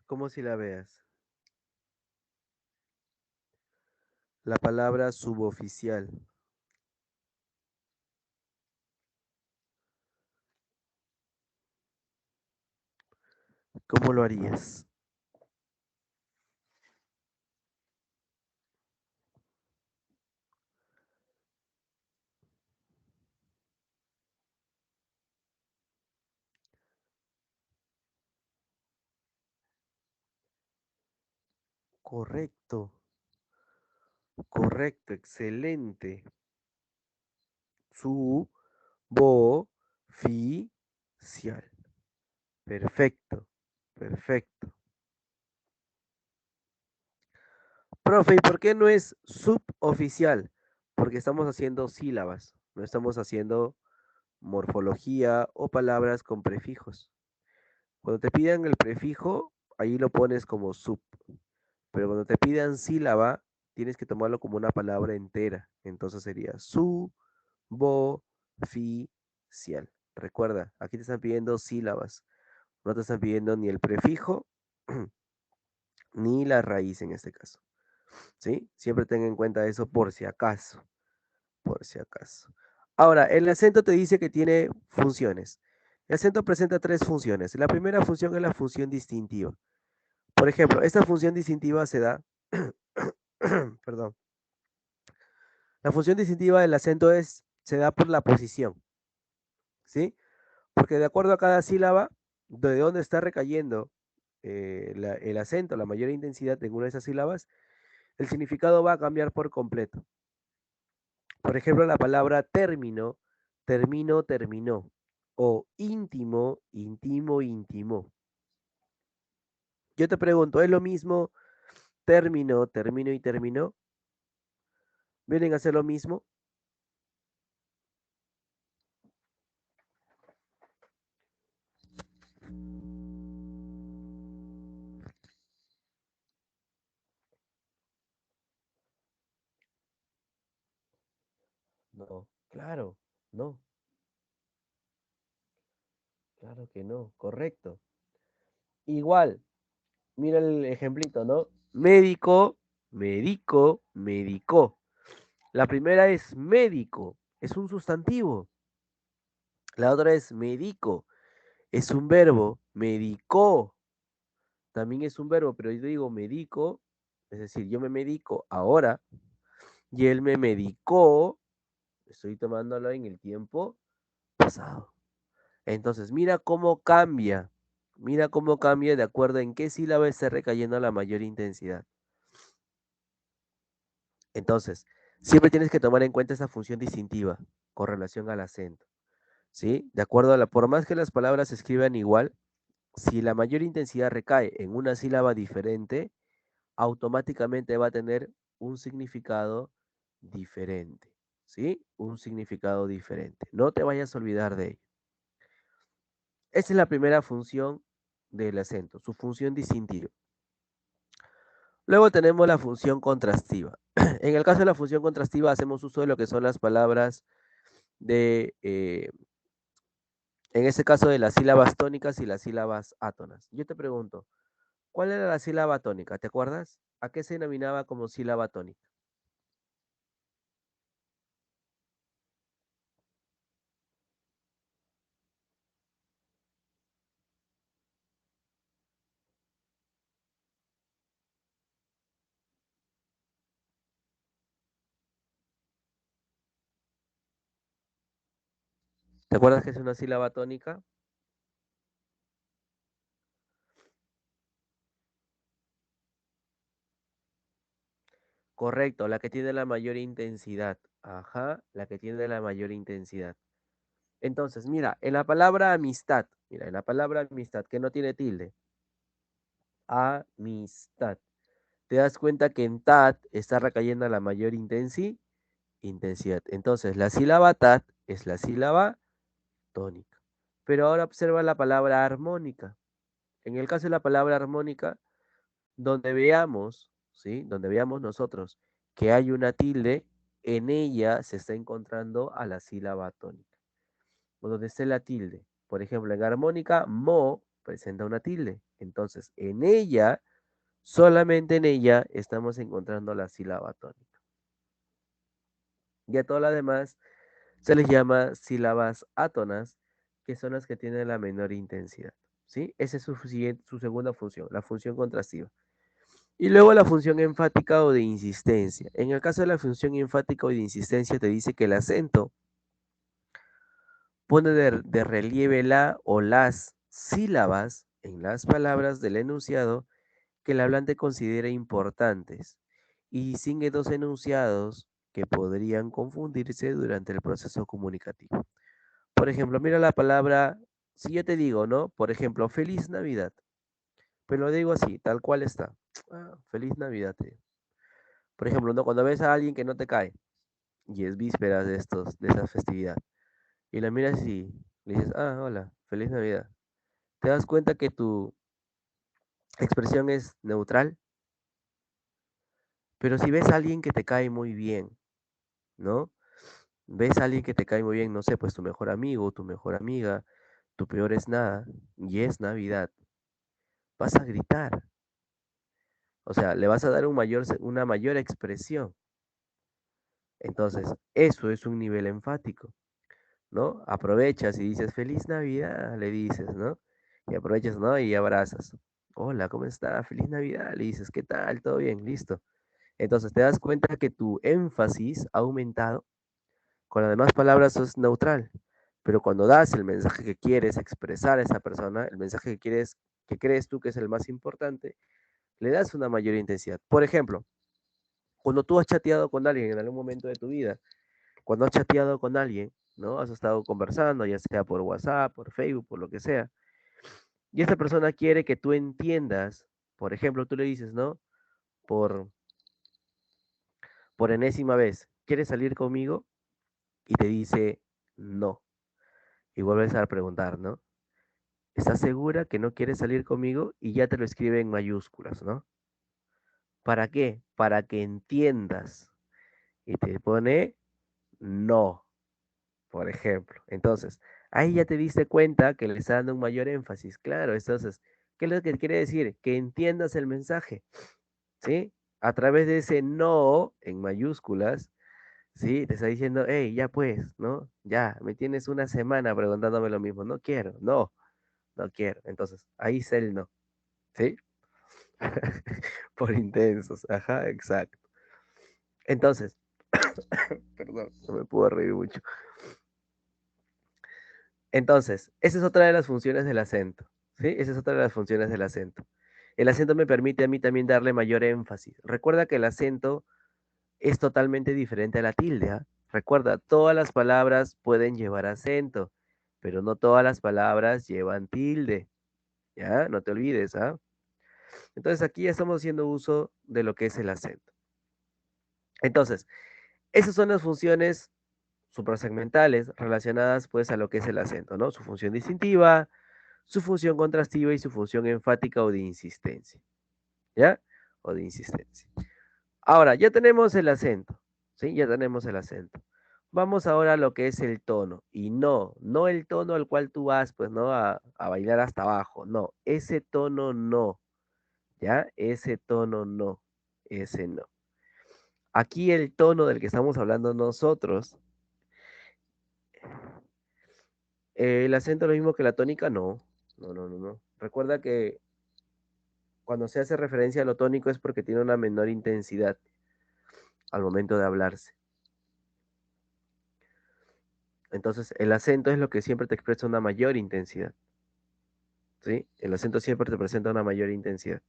Speaker 1: ¿Cómo silabeas? La palabra suboficial. ¿Cómo lo harías? Correcto, correcto, excelente. Su, bo, fi, cial. Perfecto, perfecto. Profe, ¿y por qué no es suboficial? Porque estamos haciendo sílabas, no estamos haciendo morfología o palabras con prefijos. Cuando te pidan el prefijo, ahí lo pones como sub, pero cuando te pidan sílaba, tienes que tomarlo como una palabra entera. Entonces sería su, bo, fi, cial. Recuerda, aquí te están pidiendo sílabas, no te están pidiendo ni el prefijo ni la raíz en este caso. ¿Sí? Siempre ten en cuenta eso por si acaso. Por si acaso. Ahora, el acento te dice que tiene funciones. El acento presenta tres funciones. La primera función es la función distintiva. Por ejemplo, esta función distintiva se da, perdón, la función distintiva del acento se da por la posición, ¿sí? Porque de acuerdo a cada sílaba, de dónde está recayendo el acento, la mayor intensidad en una de esas sílabas, el significado va a cambiar por completo. Por ejemplo, la palabra término, termino, terminó. O íntimo, intimo, intimó. Yo te pregunto, ¿es lo mismo término, termino y terminó? ¿Vienen a ser lo mismo? No, claro, no, claro que no, correcto. Igual, mira el ejemplito, ¿no? Médico, médico, medicó. La primera es médico, es un sustantivo. La otra es médico, es un verbo. Medicó, también es un verbo, pero yo digo medico, es decir, yo me medico ahora y él me medicó, estoy tomándolo en el tiempo pasado. Entonces, mira cómo cambia de acuerdo en qué sílaba está recayendo la mayor intensidad. Entonces, siempre tienes que tomar en cuenta esa función distintiva con relación al acento, ¿sí? De acuerdo a por más que las palabras se escriban igual, si la mayor intensidad recae en una sílaba diferente, automáticamente va a tener un significado diferente, ¿sí? Un significado diferente. No te vayas a olvidar de ello. Esta es la primera función del acento, su función distintiva. Luego tenemos la función contrastiva. En el caso de la función contrastiva hacemos uso de lo que son las palabras en este caso de las sílabas tónicas y las sílabas átonas. Yo te pregunto, ¿cuál era la sílaba tónica? ¿Te acuerdas? ¿A qué se denominaba como sílaba tónica? ¿Te acuerdas que es una sílaba tónica? Correcto, la que tiene la mayor intensidad. Ajá, la que tiene la mayor intensidad. Entonces, mira, en la palabra amistad, mira, en la palabra amistad que no tiene tilde, amistad. Te das cuenta que en tat está recayendo la mayor intensidad. Entonces, la sílaba tat es la sílaba tónica. Pero ahora observa la palabra armónica. En el caso de la palabra armónica, donde veamos, ¿sí? Donde veamos nosotros que hay una tilde, en ella se está encontrando a la sílaba tónica. O donde esté la tilde. Por ejemplo, en armónica, mo presenta una tilde. Entonces, en ella, solamente en ella, estamos encontrando la sílaba tónica. Y a todas las demás se les llama sílabas átonas, que son las que tienen la menor intensidad. ¿Sí? Esa es su segunda función, la función contrastiva. Y luego la función enfática o de insistencia. En el caso de la función enfática o de insistencia, te dice que el acento pone de relieve la o las sílabas en las palabras del enunciado que el hablante considera importantes y distingue dos enunciados que podrían confundirse durante el proceso comunicativo. Por ejemplo, mira la palabra, si yo te digo, ¿no? Por ejemplo, feliz Navidad, pero lo digo así, tal cual está. Feliz Navidad. Por ejemplo, ¿no? Cuando ves a alguien que no te cae, y es víspera de esa festividad. Y la miras y le dices, ah, hola, feliz Navidad. Te das cuenta que tu expresión es neutral, pero si ves a alguien que te cae muy bien, ¿no? Ves a alguien que te cae muy bien, no sé, pues tu mejor amigo, tu mejor amiga, tu peor es nada, y es Navidad, vas a gritar, o sea, le vas a dar una mayor expresión. Entonces, eso es un nivel enfático, ¿no? Aprovechas y dices, feliz Navidad, le dices, ¿no? Y aprovechas, ¿no? Y abrazas. Hola, ¿cómo está? Feliz Navidad, le dices, ¿qué tal? ¿Todo bien? Listo. Entonces te das cuenta que tu énfasis ha aumentado. Con las demás palabras sos neutral, pero cuando das el mensaje que quieres expresar a esa persona, el mensaje que crees tú que es el más importante, le das una mayor intensidad. Por ejemplo, cuando tú has chateado con alguien en algún momento de tu vida, cuando has chateado con alguien, ¿no? Has estado conversando, ya sea por WhatsApp, por Facebook, por lo que sea, y esta persona quiere que tú entiendas, por ejemplo, tú le dices, ¿no? Por, por enésima vez, ¿quieres salir conmigo? Y te dice, no. Y vuelves a preguntar, ¿no? ¿Estás segura que no quieres salir conmigo? Y ya te lo escribe en mayúsculas, ¿no? ¿Para qué? Para que entiendas. Y te pone no, por ejemplo. Entonces, ahí ya te diste cuenta que le está dando un mayor énfasis. Claro, entonces, ¿qué es lo que quiere decir? Que entiendas el mensaje, ¿sí? A través de ese no en mayúsculas, ¿sí? Te está diciendo, hey, ya pues, ¿no? Ya, me tienes una semana preguntándome lo mismo. No quiero, no quiero. Entonces, ahí está el no, ¿sí? Por intensos, ajá, exacto. Entonces, perdón, no me puedo reír mucho. Entonces, esa es otra de las funciones del acento, ¿sí? Esa es otra de las funciones del acento. El acento me permite a mí también darle mayor énfasis. Recuerda que el acento es totalmente diferente a la tilde, ¿ah? Recuerda, todas las palabras pueden llevar acento, pero no todas las palabras llevan tilde, ¿ya? No te olvides, ¿ah? Entonces aquí ya estamos haciendo uso de lo que es el acento. Entonces, esas son las funciones suprasegmentales relacionadas pues a lo que es el acento, ¿no? Su función distintiva, su función contrastiva y su función enfática o de insistencia, ¿ya? O de insistencia. Ahora, ya tenemos el acento, ¿sí? Ya tenemos el acento. Vamos ahora a lo que es el tono. Y no el tono al cual tú vas, pues, ¿no? A bailar hasta abajo. No, ese tono no, ¿ya? Ese tono no, ese no. Aquí el tono del que estamos hablando nosotros, el acento es lo mismo que la tónica, no. No. Recuerda que cuando se hace referencia a lo tónico es porque tiene una menor intensidad al momento de hablarse. Entonces, el acento es lo que siempre te expresa una mayor intensidad, ¿sí? El acento siempre te presenta una mayor intensidad.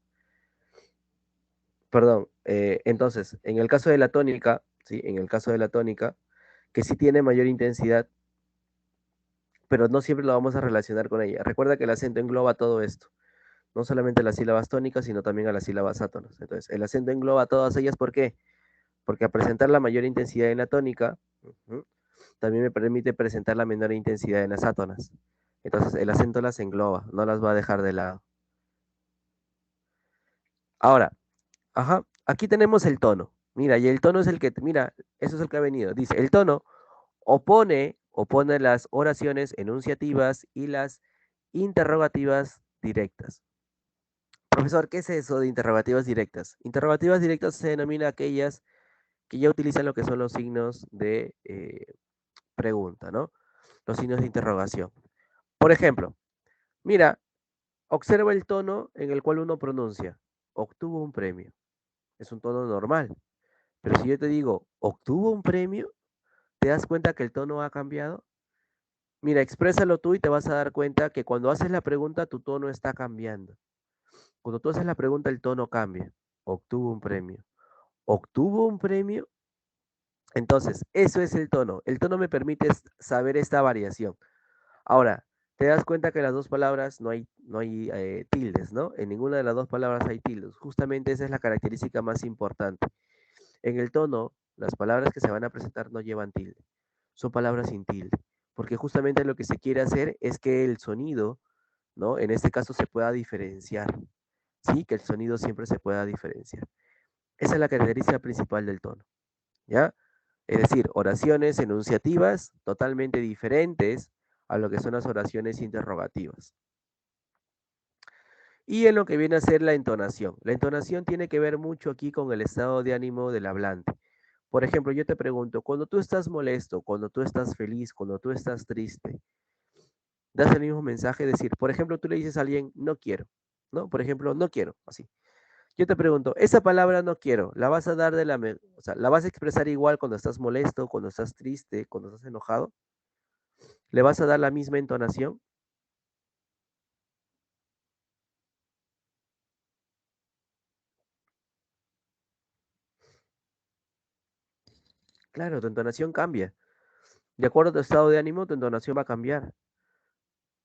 Speaker 1: Perdón, entonces, en el caso de la tónica, ¿sí? En el caso de la tónica, que sí tiene mayor intensidad, pero no siempre lo vamos a relacionar con ella. Recuerda que el acento engloba todo esto, no solamente las sílabas tónicas, sino también a las sílabas átonas. Entonces, el acento engloba todas ellas, ¿por qué? Porque al presentar la mayor intensidad en la tónica, también me permite presentar la menor intensidad en las átonas. Entonces, el acento las engloba, no las va a dejar de lado. Ahora, ajá, aquí tenemos el tono. Mira, y el tono es el que, mira, eso es el que ha venido. Dice, el tono opone las oraciones enunciativas y las interrogativas directas. Profesor, ¿qué es eso de interrogativas directas? Interrogativas directas se denomina aquellas que ya utilizan lo que son los signos de pregunta, ¿no? Los signos de interrogación. Por ejemplo, mira, observa el tono en el cual uno pronuncia, obtuvo un premio. Es un tono normal. Pero si yo te digo, obtuvo un premio, ¿te das cuenta que el tono ha cambiado? Mira, exprésalo tú y te vas a dar cuenta que cuando haces la pregunta, tu tono está cambiando. Cuando tú haces la pregunta, el tono cambia. Obtuvo un premio. ¿Obtuvo un premio? Entonces, eso es el tono. El tono me permite saber esta variación. Ahora, te das cuenta que las dos palabras no hay tildes, ¿no? En ninguna de las dos palabras hay tildes. Justamente esa es la característica más importante. En el tono las palabras que se van a presentar no llevan tilde, son palabras sin tilde, porque justamente lo que se quiere hacer es que el sonido, ¿no? En este caso se pueda diferenciar, ¿sí? Que el sonido siempre se pueda diferenciar. Esa es la característica principal del tono, ¿ya? Es decir, oraciones enunciativas totalmente diferentes a lo que son las oraciones interrogativas. Y en lo que viene a ser la entonación. La entonación tiene que ver mucho aquí con el estado de ánimo del hablante. Por ejemplo, yo te pregunto, cuando tú estás molesto, cuando tú estás feliz, cuando tú estás triste, das el mismo mensaje, es decir, por ejemplo, tú le dices a alguien, no quiero, ¿no? Por ejemplo, no quiero, así. Yo te pregunto, esa palabra no quiero, ¿la vas a dar de o sea, la vas a expresar igual cuando estás molesto, cuando estás triste, cuando estás enojado? ¿Le vas a dar la misma entonación? Claro, tu entonación cambia. De acuerdo a tu estado de ánimo, tu entonación va a cambiar.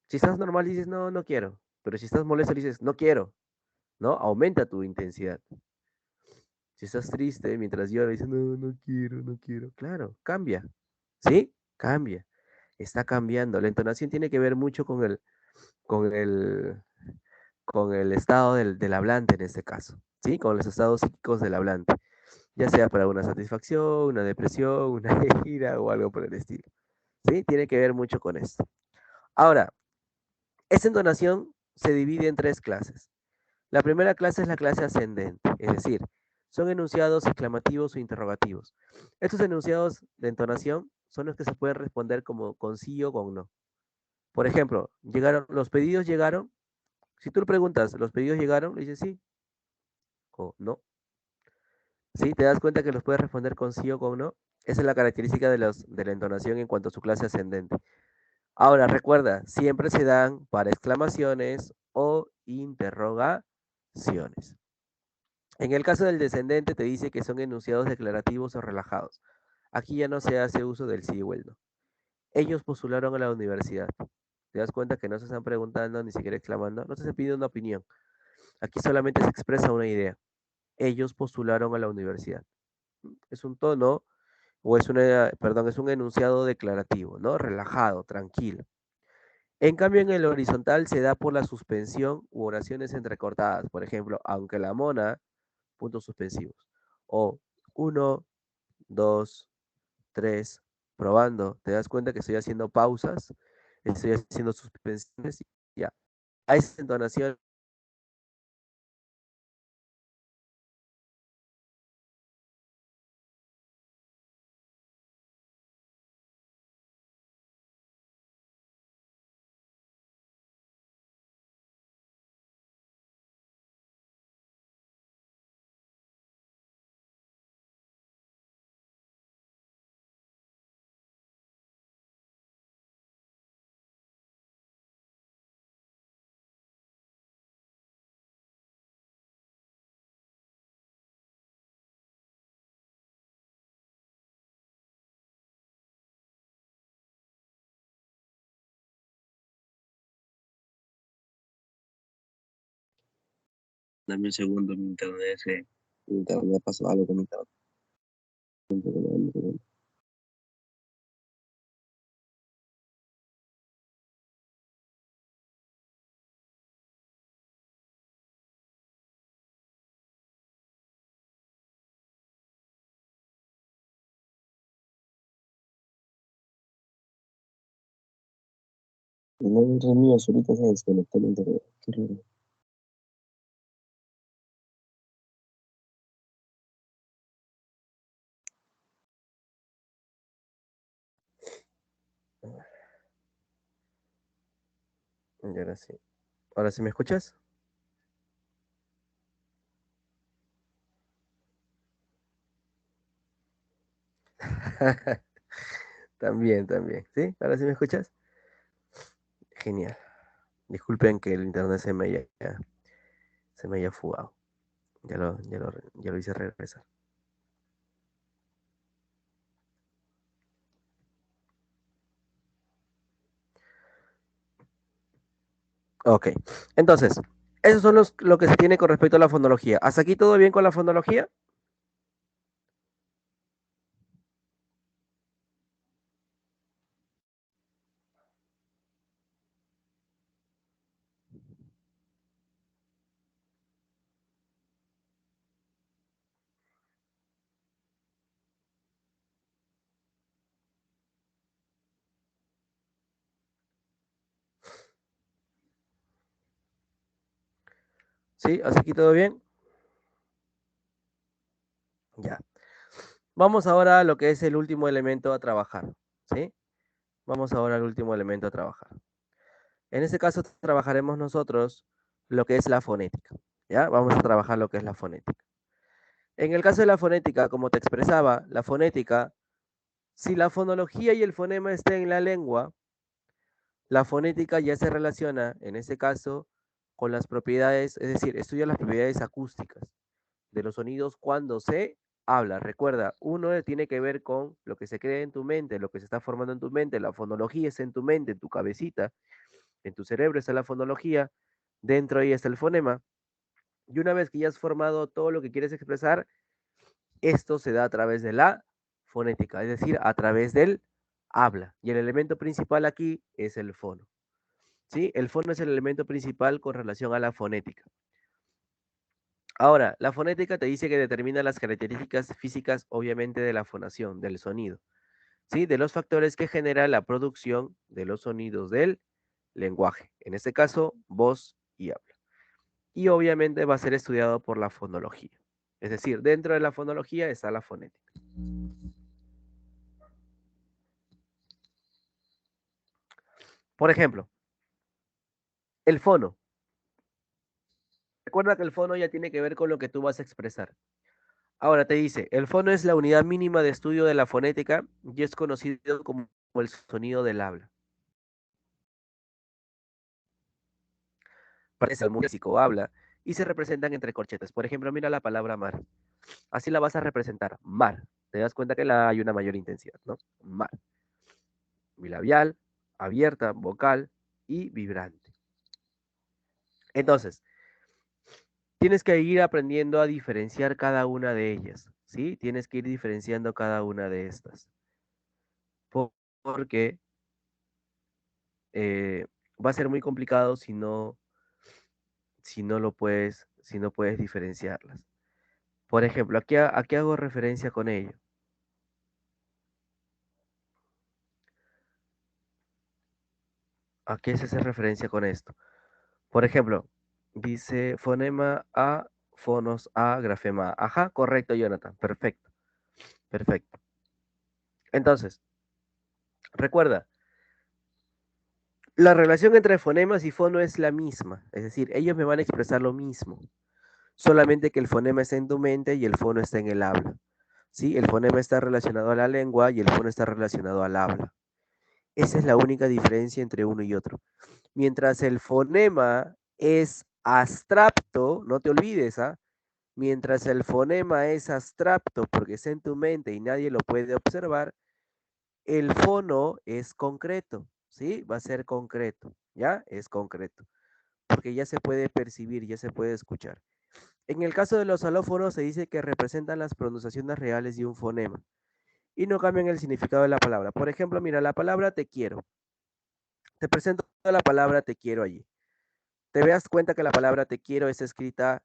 Speaker 1: Si estás normal, dices, no, no quiero. Pero si estás molesto, dices, no quiero, ¿no? Aumenta tu intensidad. Si estás triste, mientras lloras, dices, no, no quiero, no quiero. Claro, cambia. ¿Sí? Cambia. Está cambiando. La entonación tiene que ver mucho con el, con el estado del hablante en este caso. ¿Sí? Con los estados psíquicos del hablante. Ya sea para una satisfacción, una depresión, una ira o algo por el estilo. ¿Sí? Tiene que ver mucho con esto. Ahora, esta entonación se divide en tres clases. La primera clase es la clase ascendente, es decir, son enunciados exclamativos o interrogativos. Estos enunciados de entonación son los que se pueden responder como con sí o con no. Por ejemplo, los pedidos llegaron. Si tú le preguntas, ¿los pedidos llegaron? Le dices sí o no. ¿Sí? ¿Te das cuenta que los puedes responder con sí o con no? Esa es la característica de la entonación en cuanto a su clase ascendente. Ahora, recuerda, siempre se dan para exclamaciones o interrogaciones. En el caso del descendente te dice que son enunciados declarativos o relajados. Aquí ya no se hace uso del sí o el no. Ellos postularon a la universidad. ¿Te das cuenta que no se están preguntando ni siquiera exclamando? No se está pidiendo una opinión. Aquí solamente se expresa una idea. Ellos postularon a la universidad. Es un tono o perdón, es un enunciado declarativo, ¿no? Relajado, tranquilo. En cambio, en el horizontal se da por la suspensión u oraciones entrecortadas. Por ejemplo, aunque la mona, puntos suspensivos. O uno, dos, tres, probando. Te das cuenta que estoy haciendo pausas, estoy haciendo suspensiones y ya. A esa entonación. Dame un segundo, mi internet pasó algo con mi internet. No, es mío, ahorita se desconectó el internet. Qué raro. Y ahora sí. ¿Ahora sí me escuchas? También, también. ¿Sí? ¿Ahora sí me escuchas? Genial. Disculpen que el internet se me haya fugado. Ya lo hice regresar. Ok. Entonces, esos son lo que se tiene con respecto a la fonología. ¿Hasta aquí todo bien con la fonología? ¿Sí? ¿Hasta aquí todo bien? Ya. Vamos ahora a lo que es el último elemento a trabajar, ¿sí? Vamos ahora al último elemento a trabajar. En este caso trabajaremos nosotros lo que es la fonética, ¿ya? Vamos a trabajar lo que es la fonética. En el caso de la fonética, como te expresaba, la fonética, si la fonología y el fonema están en la lengua, la fonética ya se relaciona, en este caso, con las propiedades, es decir, estudia las propiedades acústicas de los sonidos cuando se habla. Recuerda, uno tiene que ver con lo que se crea en tu mente, lo que se está formando en tu mente, la fonología está en tu mente, en tu cabecita, en tu cerebro está la fonología, dentro ahí está el fonema, y una vez que ya has formado todo lo que quieres expresar, esto se da a través de la fonética, es decir, a través del habla. Y el elemento principal aquí es el fono. ¿Sí? El fono es el elemento principal con relación a la fonética. Ahora, la fonética te dice que determina las características físicas, obviamente, de la fonación, del sonido, ¿sí? De los factores que genera la producción de los sonidos del lenguaje. En este caso, voz y habla. Y obviamente va a ser estudiado por la fonología. Es decir, dentro de la fonología está la fonética. Por ejemplo, el fono. Recuerda que el fono ya tiene que ver con lo que tú vas a expresar. Ahora te dice, el fono es la unidad mínima de estudio de la fonética y es conocido como el sonido del habla. Parece al músico habla y se representan entre corchetes. Por ejemplo, mira la palabra mar. Así la vas a representar, mar. Te das cuenta que hay una mayor intensidad, ¿no? Mar. Bilabial, abierta, vocal y vibrante. Entonces, tienes que ir aprendiendo a diferenciar cada una de ellas, ¿sí? Tienes que ir diferenciando cada una de estas. Porque eh, va a ser muy complicado si no puedes diferenciarlas. Por ejemplo, ¿a qué hago referencia con ello? ¿A qué se hace referencia con esto? Por ejemplo, dice fonema A, fonos A, grafema A. Ajá, correcto, Jonathan. Perfecto, perfecto. Entonces, recuerda, la relación entre fonemas y fono es la misma. Es decir, ellos me van a expresar lo mismo. Solamente que el fonema está en tu mente y el fono está en el habla. ¿Sí? El fonema está relacionado a la lengua y el fono está relacionado al habla. Esa es la única diferencia entre uno y otro. Mientras el fonema es abstracto, no te olvides, ¿ah? Mientras el fonema es abstracto porque está en tu mente y nadie lo puede observar, el fono es concreto, ¿sí? Va a ser concreto, ¿ya? Es concreto, porque ya se puede percibir, ya se puede escuchar. En el caso de los alófonos se dice que representan las pronunciaciones reales de un fonema y no cambian el significado de la palabra. Por ejemplo, mira, la palabra te quiero. Te presento la palabra te quiero allí. Te das cuenta que la palabra te quiero es escrita,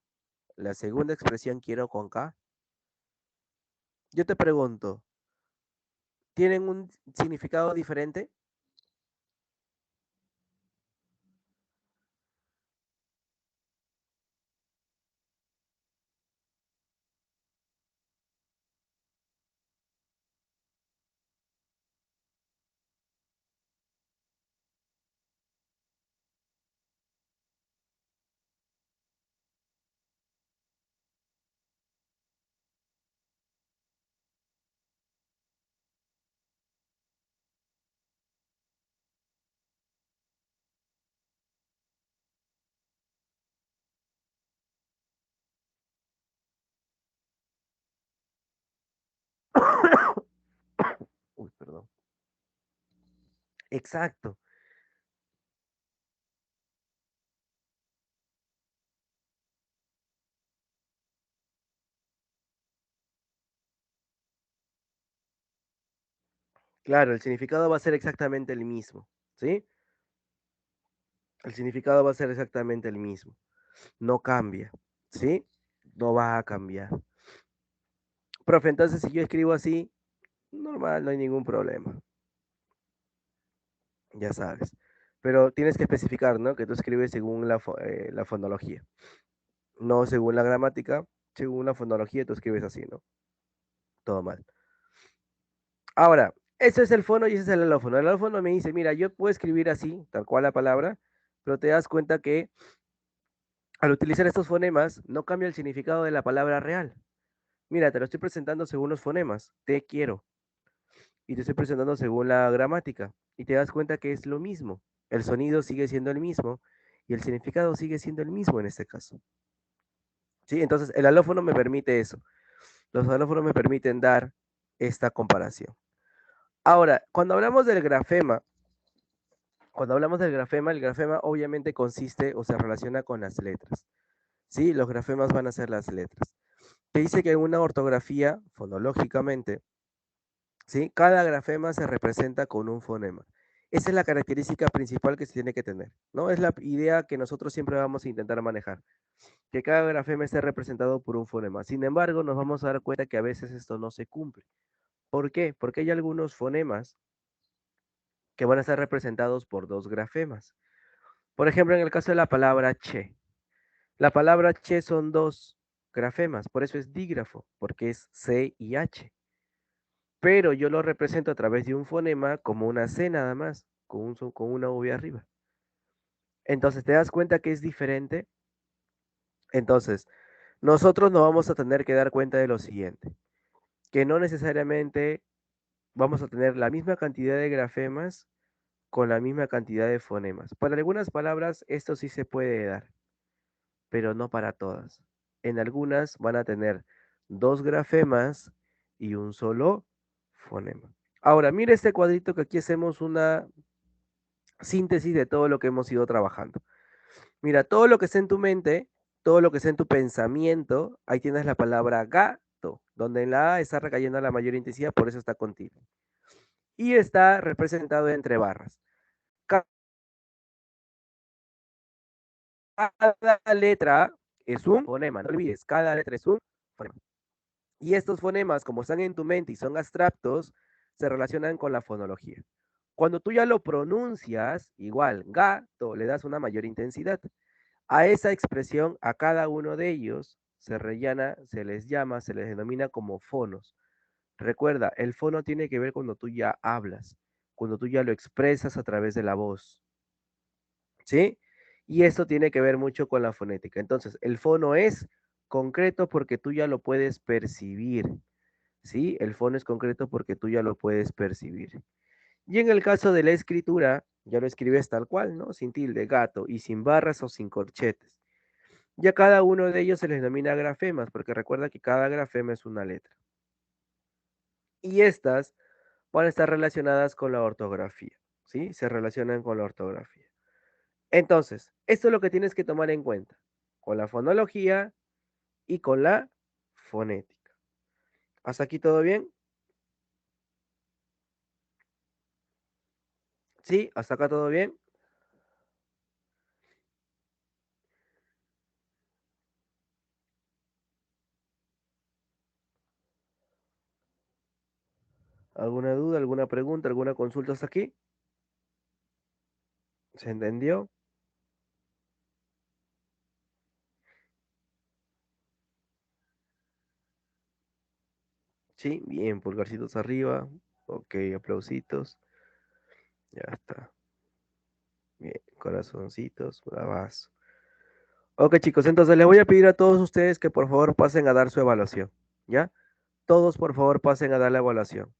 Speaker 1: la segunda expresión quiero con K. Yo te pregunto, ¿tienen un significado diferente? Uy, perdón. Exacto. Claro, el significado va a ser exactamente el mismo, ¿sí? El significado va a ser exactamente el mismo. No cambia, ¿sí? No va a cambiar. Profe, entonces si yo escribo así, normal, no hay ningún problema, ya sabes. Pero tienes que especificar, ¿no? Que tú escribes según la fonología. no según la gramática, según la fonología, tú escribes así, ¿no? Todo mal. Ahora, eso es el fono y ese es el alófono. El alófono me dice, mira, yo puedo escribir así, tal cual la palabra, pero te das cuenta que al utilizar estos fonemas no cambia el significado de la palabra real. Mira, te lo estoy presentando según los fonemas, te quiero, y te estoy presentando según la gramática, y te das cuenta que es lo mismo. El sonido sigue siendo el mismo y el significado sigue siendo el mismo en este caso. ¿Sí? Entonces, el alófono me permite eso. Los alófonos me permiten dar esta comparación. Ahora, el grafema obviamente consiste o se relaciona con las letras. ¿Sí? Los grafemas van a ser las letras. Te dice que en una ortografía, fonológicamente, ¿sí? Cada grafema se representa con un fonema. Esa es la característica principal que se tiene que tener, ¿no? Es la idea que nosotros siempre vamos a intentar manejar, que cada grafema esté representado por un fonema. Sin embargo, nos vamos a dar cuenta que a veces esto no se cumple. ¿Por qué? Porque hay algunos fonemas que van a estar representados por dos grafemas. Por ejemplo, en el caso de la palabra che. La palabra che son dos grafemas, por eso es dígrafo, porque es C y H. Pero yo lo represento a través de un fonema como una C nada más, con una V arriba. Entonces, ¿te das cuenta que es diferente? Entonces, nosotros nos vamos a tener que dar cuenta de lo siguiente, que no necesariamente vamos a tener la misma cantidad de grafemas con la misma cantidad de fonemas. Para algunas palabras esto sí se puede dar, pero no para todas. En algunas van a tener dos grafemas y un solo fonema. Ahora, mire este cuadrito que aquí hacemos una síntesis de todo lo que hemos ido trabajando. Mira, todo lo que está en tu mente, todo lo que está en tu pensamiento, ahí tienes la palabra gato, donde en la A está recayendo la mayor intensidad, por eso está contigo. Y está representado entre barras. Cada letra es un fonema, no olvides, cada letra es un fonema. Y estos fonemas, como están en tu mente y son abstractos, se relacionan con la fonología. Cuando tú ya lo pronuncias, igual, gato, le das una mayor intensidad. A esa expresión, a cada uno de ellos, se rellena, se les llama, se les denomina como fonos. Recuerda, el fono tiene que ver cuando tú ya hablas, cuando tú ya lo expresas a través de la voz. ¿Sí? Y esto tiene que ver mucho con la fonética. Entonces, el fono es concreto porque tú ya lo puedes percibir. ¿Sí? El fono es concreto porque tú ya lo puedes percibir. Y en el caso de la escritura, ya lo escribes tal cual, ¿no? Sin tilde, gato, y sin barras o sin corchetes. Y a cada uno de ellos se les denomina grafemas, porque recuerda que cada grafema es una letra. Y estas van a estar relacionadas con la ortografía, ¿sí? Se relacionan con la ortografía. Entonces, esto es lo que tienes que tomar en cuenta, con la fonología y con la fonética. ¿Hasta aquí todo bien? ¿Sí? ¿Hasta acá todo bien? ¿Alguna duda, alguna pregunta, alguna consulta hasta aquí? ¿Se entendió? Sí, bien, pulgarcitos arriba. Ok, aplausitos. Ya está. Bien, corazoncitos, bravas. Ok, chicos, entonces les voy a pedir a todos ustedes que por favor pasen a dar su evaluación. ¿Ya? Todos por favor pasen a dar la evaluación.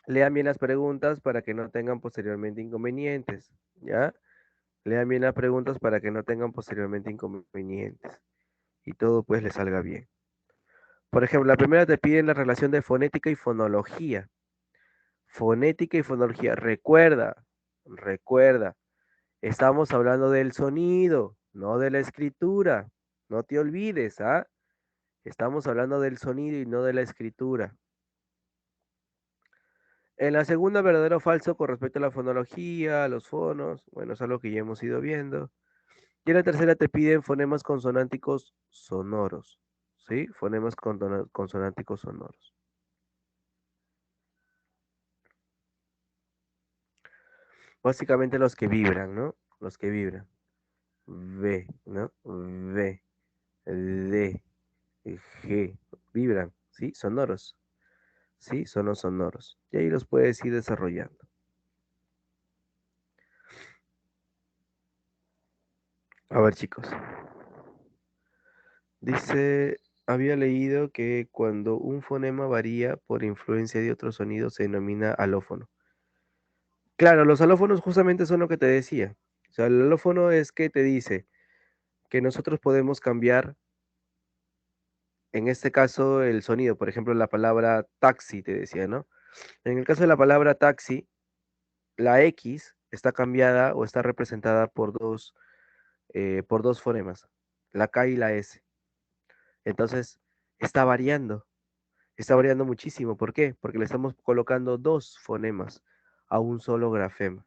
Speaker 1: Lean bien las preguntas para que no tengan posteriormente inconvenientes. ¿Ya? Lean bien las preguntas para que no tengan posteriormente inconvenientes. Y todo pues les salga bien. Por ejemplo, la primera te pide la relación de fonética y fonología. Fonética y fonología. Recuerda, estamos hablando del sonido, no de la escritura. No te olvides, ¿ah? Estamos hablando del sonido y no de la escritura. En la segunda, verdadero o falso con respecto a la fonología, a los fonos. Bueno, es algo que ya hemos ido viendo. Y en la tercera te piden fonemas consonánticos sonoros. ¿Sí? Fonemas consonánticos sonoros. Básicamente los que vibran, ¿no? Los que vibran. V, ¿no? V, D, G, vibran, ¿sí? Sonoros, ¿sí? Son los sonoros. Y ahí los puedes ir desarrollando. A ver, chicos. Dice, había leído que cuando un fonema varía por influencia de otro sonido se denomina alófono. Claro, los alófonos justamente son lo que te decía. O sea, el alófono es que te dice que nosotros podemos cambiar, en este caso, el sonido. Por ejemplo, la palabra taxi, te decía, ¿no? En el caso de la palabra taxi, la X está cambiada o está representada por dos fonemas, la K y la S. Entonces, está variando. Está variando muchísimo. ¿Por qué? Porque le estamos colocando dos fonemas a un solo grafema.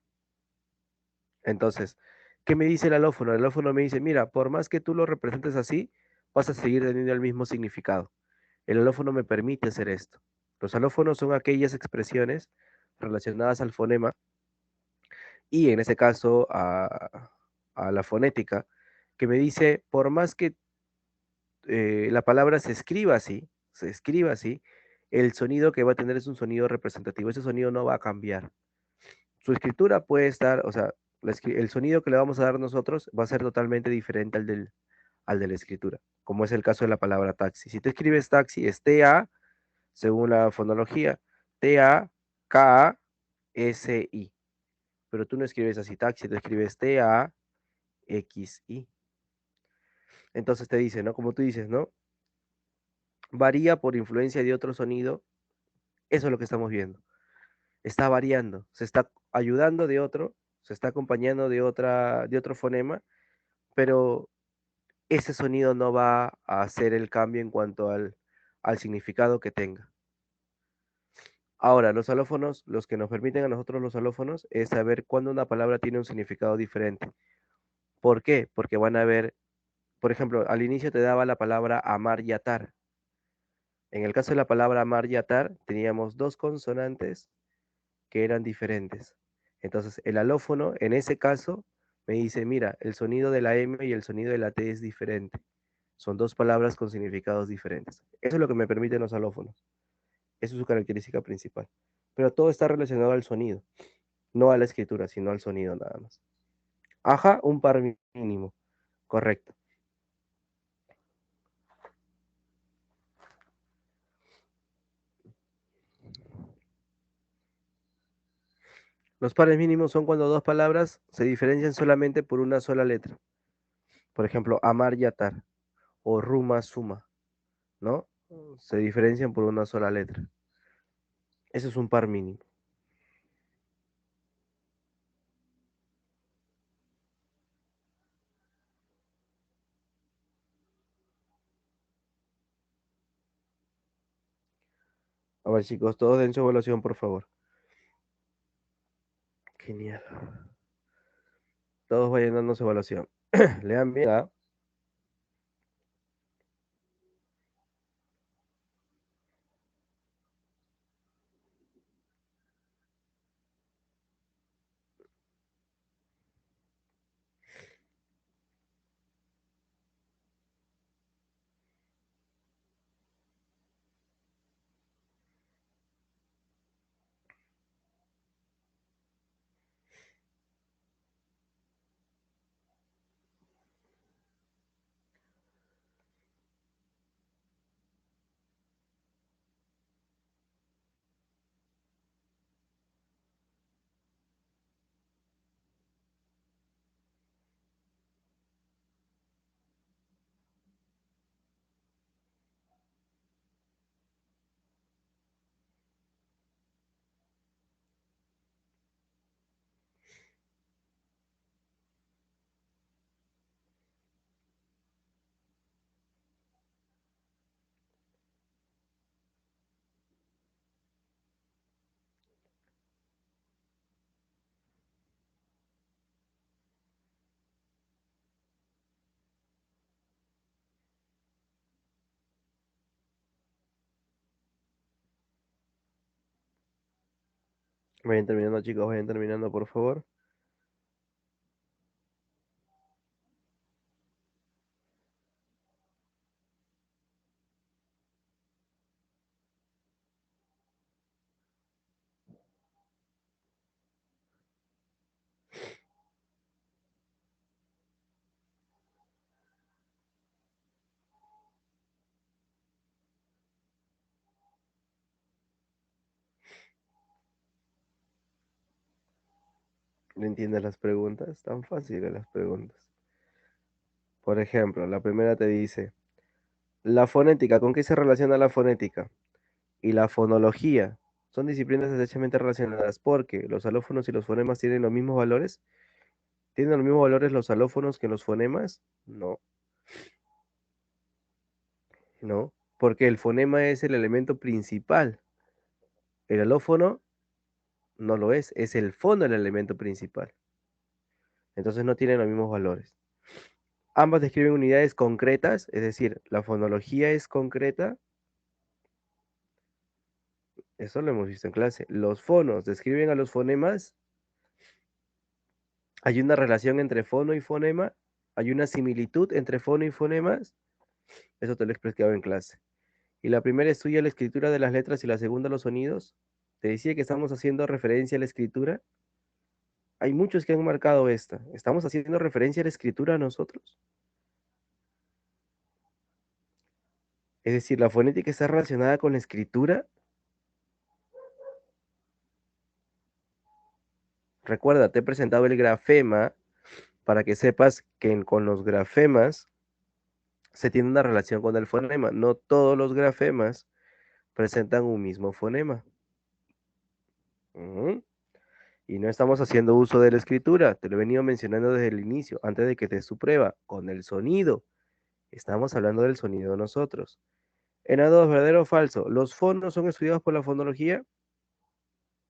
Speaker 1: Entonces, ¿qué me dice el alófono? El alófono me dice, mira, por más que tú lo representes así, vas a seguir teniendo el mismo significado. El alófono me permite hacer esto. Los alófonos son aquellas expresiones relacionadas al fonema y en ese caso a la fonética, que me dice, por más que la palabra se escriba así, el sonido que va a tener es un sonido representativo. Ese sonido no va a cambiar. Su escritura puede estar, o sea, el sonido que le vamos a dar nosotros va a ser totalmente diferente al de la escritura, como es el caso de la palabra taxi. Si tú escribes taxi, es T-A, según la fonología, T-A-K-S-I. Pero tú no escribes así taxi, tú escribes T-A-X-I. Entonces te dice, ¿no? Como tú dices, ¿no? Varía por influencia de otro sonido. Eso es lo que estamos viendo. Está variando, se está ayudando de otro, se está acompañando de otro fonema, pero ese sonido no va a hacer el cambio en cuanto al significado que tenga. Ahora, los alófonos, los que nos permiten a nosotros los alófonos, es saber cuándo una palabra tiene un significado diferente. ¿Por qué? Porque van a ver, por ejemplo, al inicio te daba la palabra amar y atar. En el caso de la palabra amar y atar, teníamos dos consonantes que eran diferentes. Entonces, el alófono, en ese caso, me dice, mira, el sonido de la M y el sonido de la T es diferente. Son dos palabras con significados diferentes. Eso es lo que me permiten los alófonos. Esa es su característica principal. Pero todo está relacionado al sonido, no a la escritura, sino al sonido nada más. Ajá, un par mínimo. Correcto. Los pares mínimos son cuando dos palabras se diferencian solamente por una sola letra. Por ejemplo, amar y atar, o ruma, suma, ¿no? Se diferencian por una sola letra. Eso es un par mínimo. A ver, chicos, todos den su evaluación, por favor. Genial. Todos vayan dando su evaluación. Lean bien, ¿ah? Vayan terminando, chicos, vayan terminando, por favor. ¿No entiendes las preguntas? Tan fáciles las preguntas. Por ejemplo, la primera te dice, la fonética, ¿con qué se relaciona la fonética? Y la fonología. Son disciplinas estrechamente relacionadas porque los alófonos y los fonemas tienen los mismos valores. ¿Tienen los mismos valores los alófonos que los fonemas? No, no, porque el fonema es el elemento principal. El alófono no lo es el fono el elemento principal. Entonces no tienen los mismos valores. Ambas describen unidades concretas, es decir, la fonología es concreta, eso lo hemos visto en clase. Los fonos describen a los fonemas, hay una relación entre fono y fonema, hay una similitud entre fono y fonemas, eso te lo he explicado en clase. Y la primera estudia la escritura de las letras y la segunda los sonidos. Te decía que estamos haciendo referencia a la escritura. Hay muchos que han marcado esta. ¿Estamos haciendo referencia a la escritura nosotros? Es decir, la fonética está relacionada con la escritura. Recuerda, te he presentado el grafema para que sepas que con los grafemas se tiene una relación con el fonema. No todos los grafemas presentan un mismo fonema. Ujú. Y no estamos haciendo uso de la escritura. Te lo he venido mencionando desde el inicio, antes de que te des tu prueba, con el sonido. Estamos hablando del sonido nosotros. En A2, ¿verdadero o falso? ¿Los fonos son estudiados por la fonología?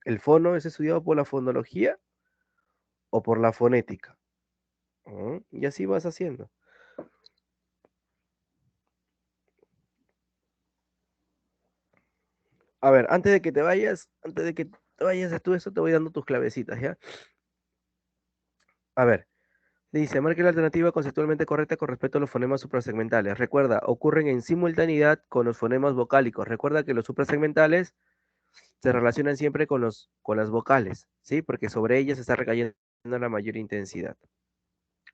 Speaker 1: ¿El fono es estudiado por la fonología o por la fonética? Y así vas haciendo. A ver, antes de que te vayas de todo eso, te voy dando tus clavecitas, ¿ya? A ver, dice, marque la alternativa conceptualmente correcta con respecto a los fonemas suprasegmentales. Recuerda, ocurren en simultaneidad con los fonemas vocálicos. Recuerda que los suprasegmentales se relacionan siempre con las vocales, ¿sí? Porque sobre ellas está recayendo la mayor intensidad.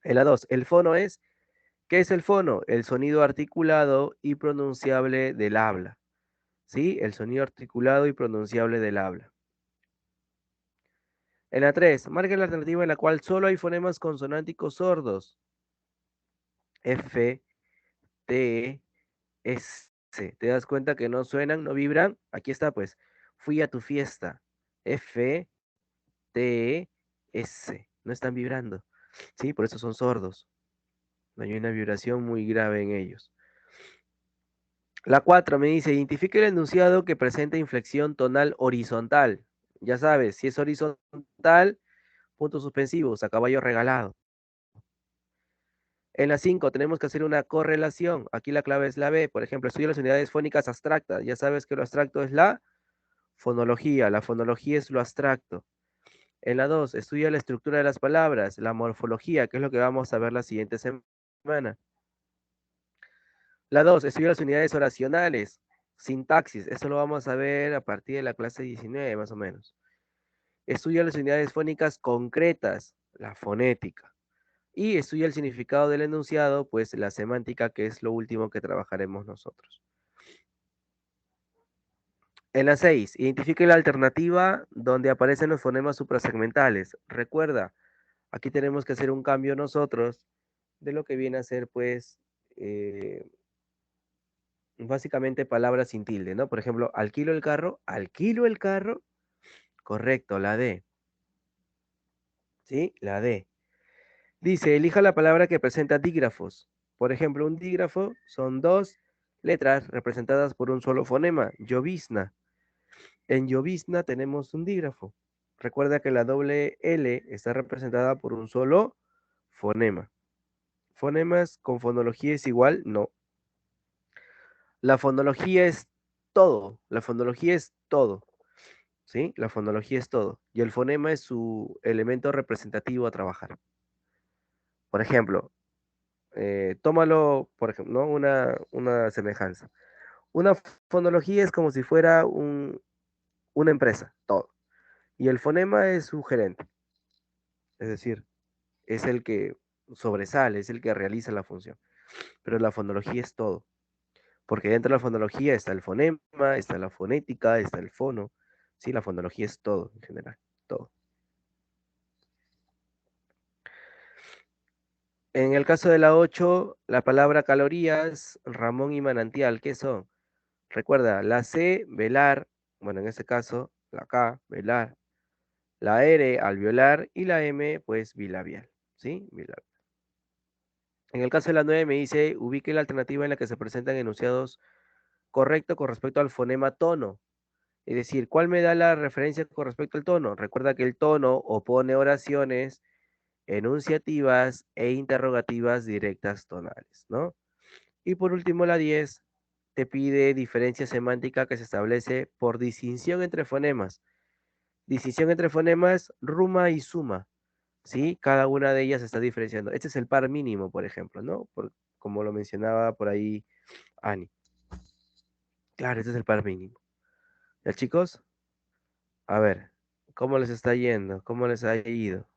Speaker 1: En la 2, el fono es, ¿qué es el fono? El sonido articulado y pronunciable del habla, ¿sí? El sonido articulado y pronunciable del habla. En la 3, marca la alternativa en la cual solo hay fonemas consonánticos sordos. F, T, S. ¿Te das cuenta que no suenan, no vibran? Aquí está, pues. Fui a tu fiesta. F, T, S. No están vibrando. Sí, por eso son sordos. No hay una vibración muy grave en ellos. La 4 me dice, identifique el enunciado que presenta inflexión tonal horizontal. Ya sabes, si es horizontal, puntos suspensivos, a caballo regalado. En la 5 tenemos que hacer una correlación. Aquí la clave es la B. Por ejemplo, estudia las unidades fónicas abstractas. Ya sabes que lo abstracto es la fonología. La fonología es lo abstracto. En la 2, estudia la estructura de las palabras, la morfología, que es lo que vamos a ver la siguiente semana. La 2, estudia las unidades oracionales, sintaxis. Eso lo vamos a ver a partir de la clase 19, más o menos. Estudia las unidades fónicas concretas, la fonética. Y estudia el significado del enunciado, pues la semántica, que es lo último que trabajaremos nosotros. En la 6, identifique la alternativa donde aparecen los fonemas suprasegmentales. Recuerda, aquí tenemos que hacer un cambio nosotros de lo que viene a ser, pues, básicamente palabras sin tilde, ¿no? Por ejemplo, alquilo el carro, correcto, la D, ¿sí? La D. Dice, elija la palabra que presenta dígrafos. Por ejemplo, un dígrafo son dos letras representadas por un solo fonema, llovizna. En llovizna tenemos un dígrafo. Recuerda que la doble L está representada por un solo fonema. ¿Fonemas con fonología es igual? No. La fonología es todo. La fonología es todo. ¿Sí? La fonología es todo. Y el fonema es su elemento representativo a trabajar. Por ejemplo, tómalo, por ejemplo, ¿no? Una semejanza. Una fonología es como si fuera una empresa, todo. Y el fonema es su gerente. Es decir, es el que sobresale, es el que realiza la función. Pero la fonología es todo. Porque dentro de la fonología está el fonema, está la fonética, está el fono. Sí, la fonología es todo en general, todo. En el caso de la 8, la palabra calorías, Ramón y manantial, ¿qué son? Recuerda, la C, velar, bueno, en este caso, la K, velar, la R, alveolar, y la M, pues, bilabial, ¿sí? Bilabial. En el caso de la 9 me dice, ubique la alternativa en la que se presentan enunciados correctos con respecto al fonema tono. Es decir, ¿cuál me da la referencia con respecto al tono? Recuerda que el tono opone oraciones enunciativas e interrogativas directas tonales, ¿no? Y por último, la 10 te pide diferencia semántica que se establece por distinción entre fonemas. Distinción entre fonemas, ruma y suma, ¿sí? Cada una de ellas está diferenciando. Este es el par mínimo, por ejemplo, ¿no? Como lo mencionaba por ahí Ani. Claro, este es el par mínimo. ¿Ya, chicos? A ver, ¿cómo les está yendo? ¿Cómo les ha ido?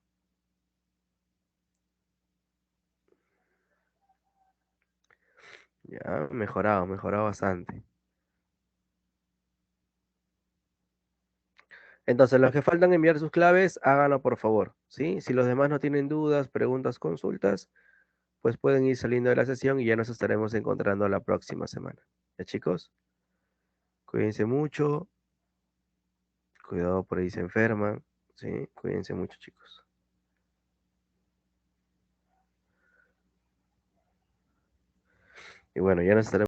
Speaker 1: Ya, mejorado bastante. Entonces, los que faltan enviar sus claves, háganlo por favor, ¿sí? Si los demás no tienen dudas, preguntas, consultas, pues pueden ir saliendo de la sesión y ya nos estaremos encontrando la próxima semana. ¿Ya, chicos? Cuídense mucho, cuidado por ahí se enferman, ¿sí? Cuídense mucho, chicos. Y bueno, ya nos estaremos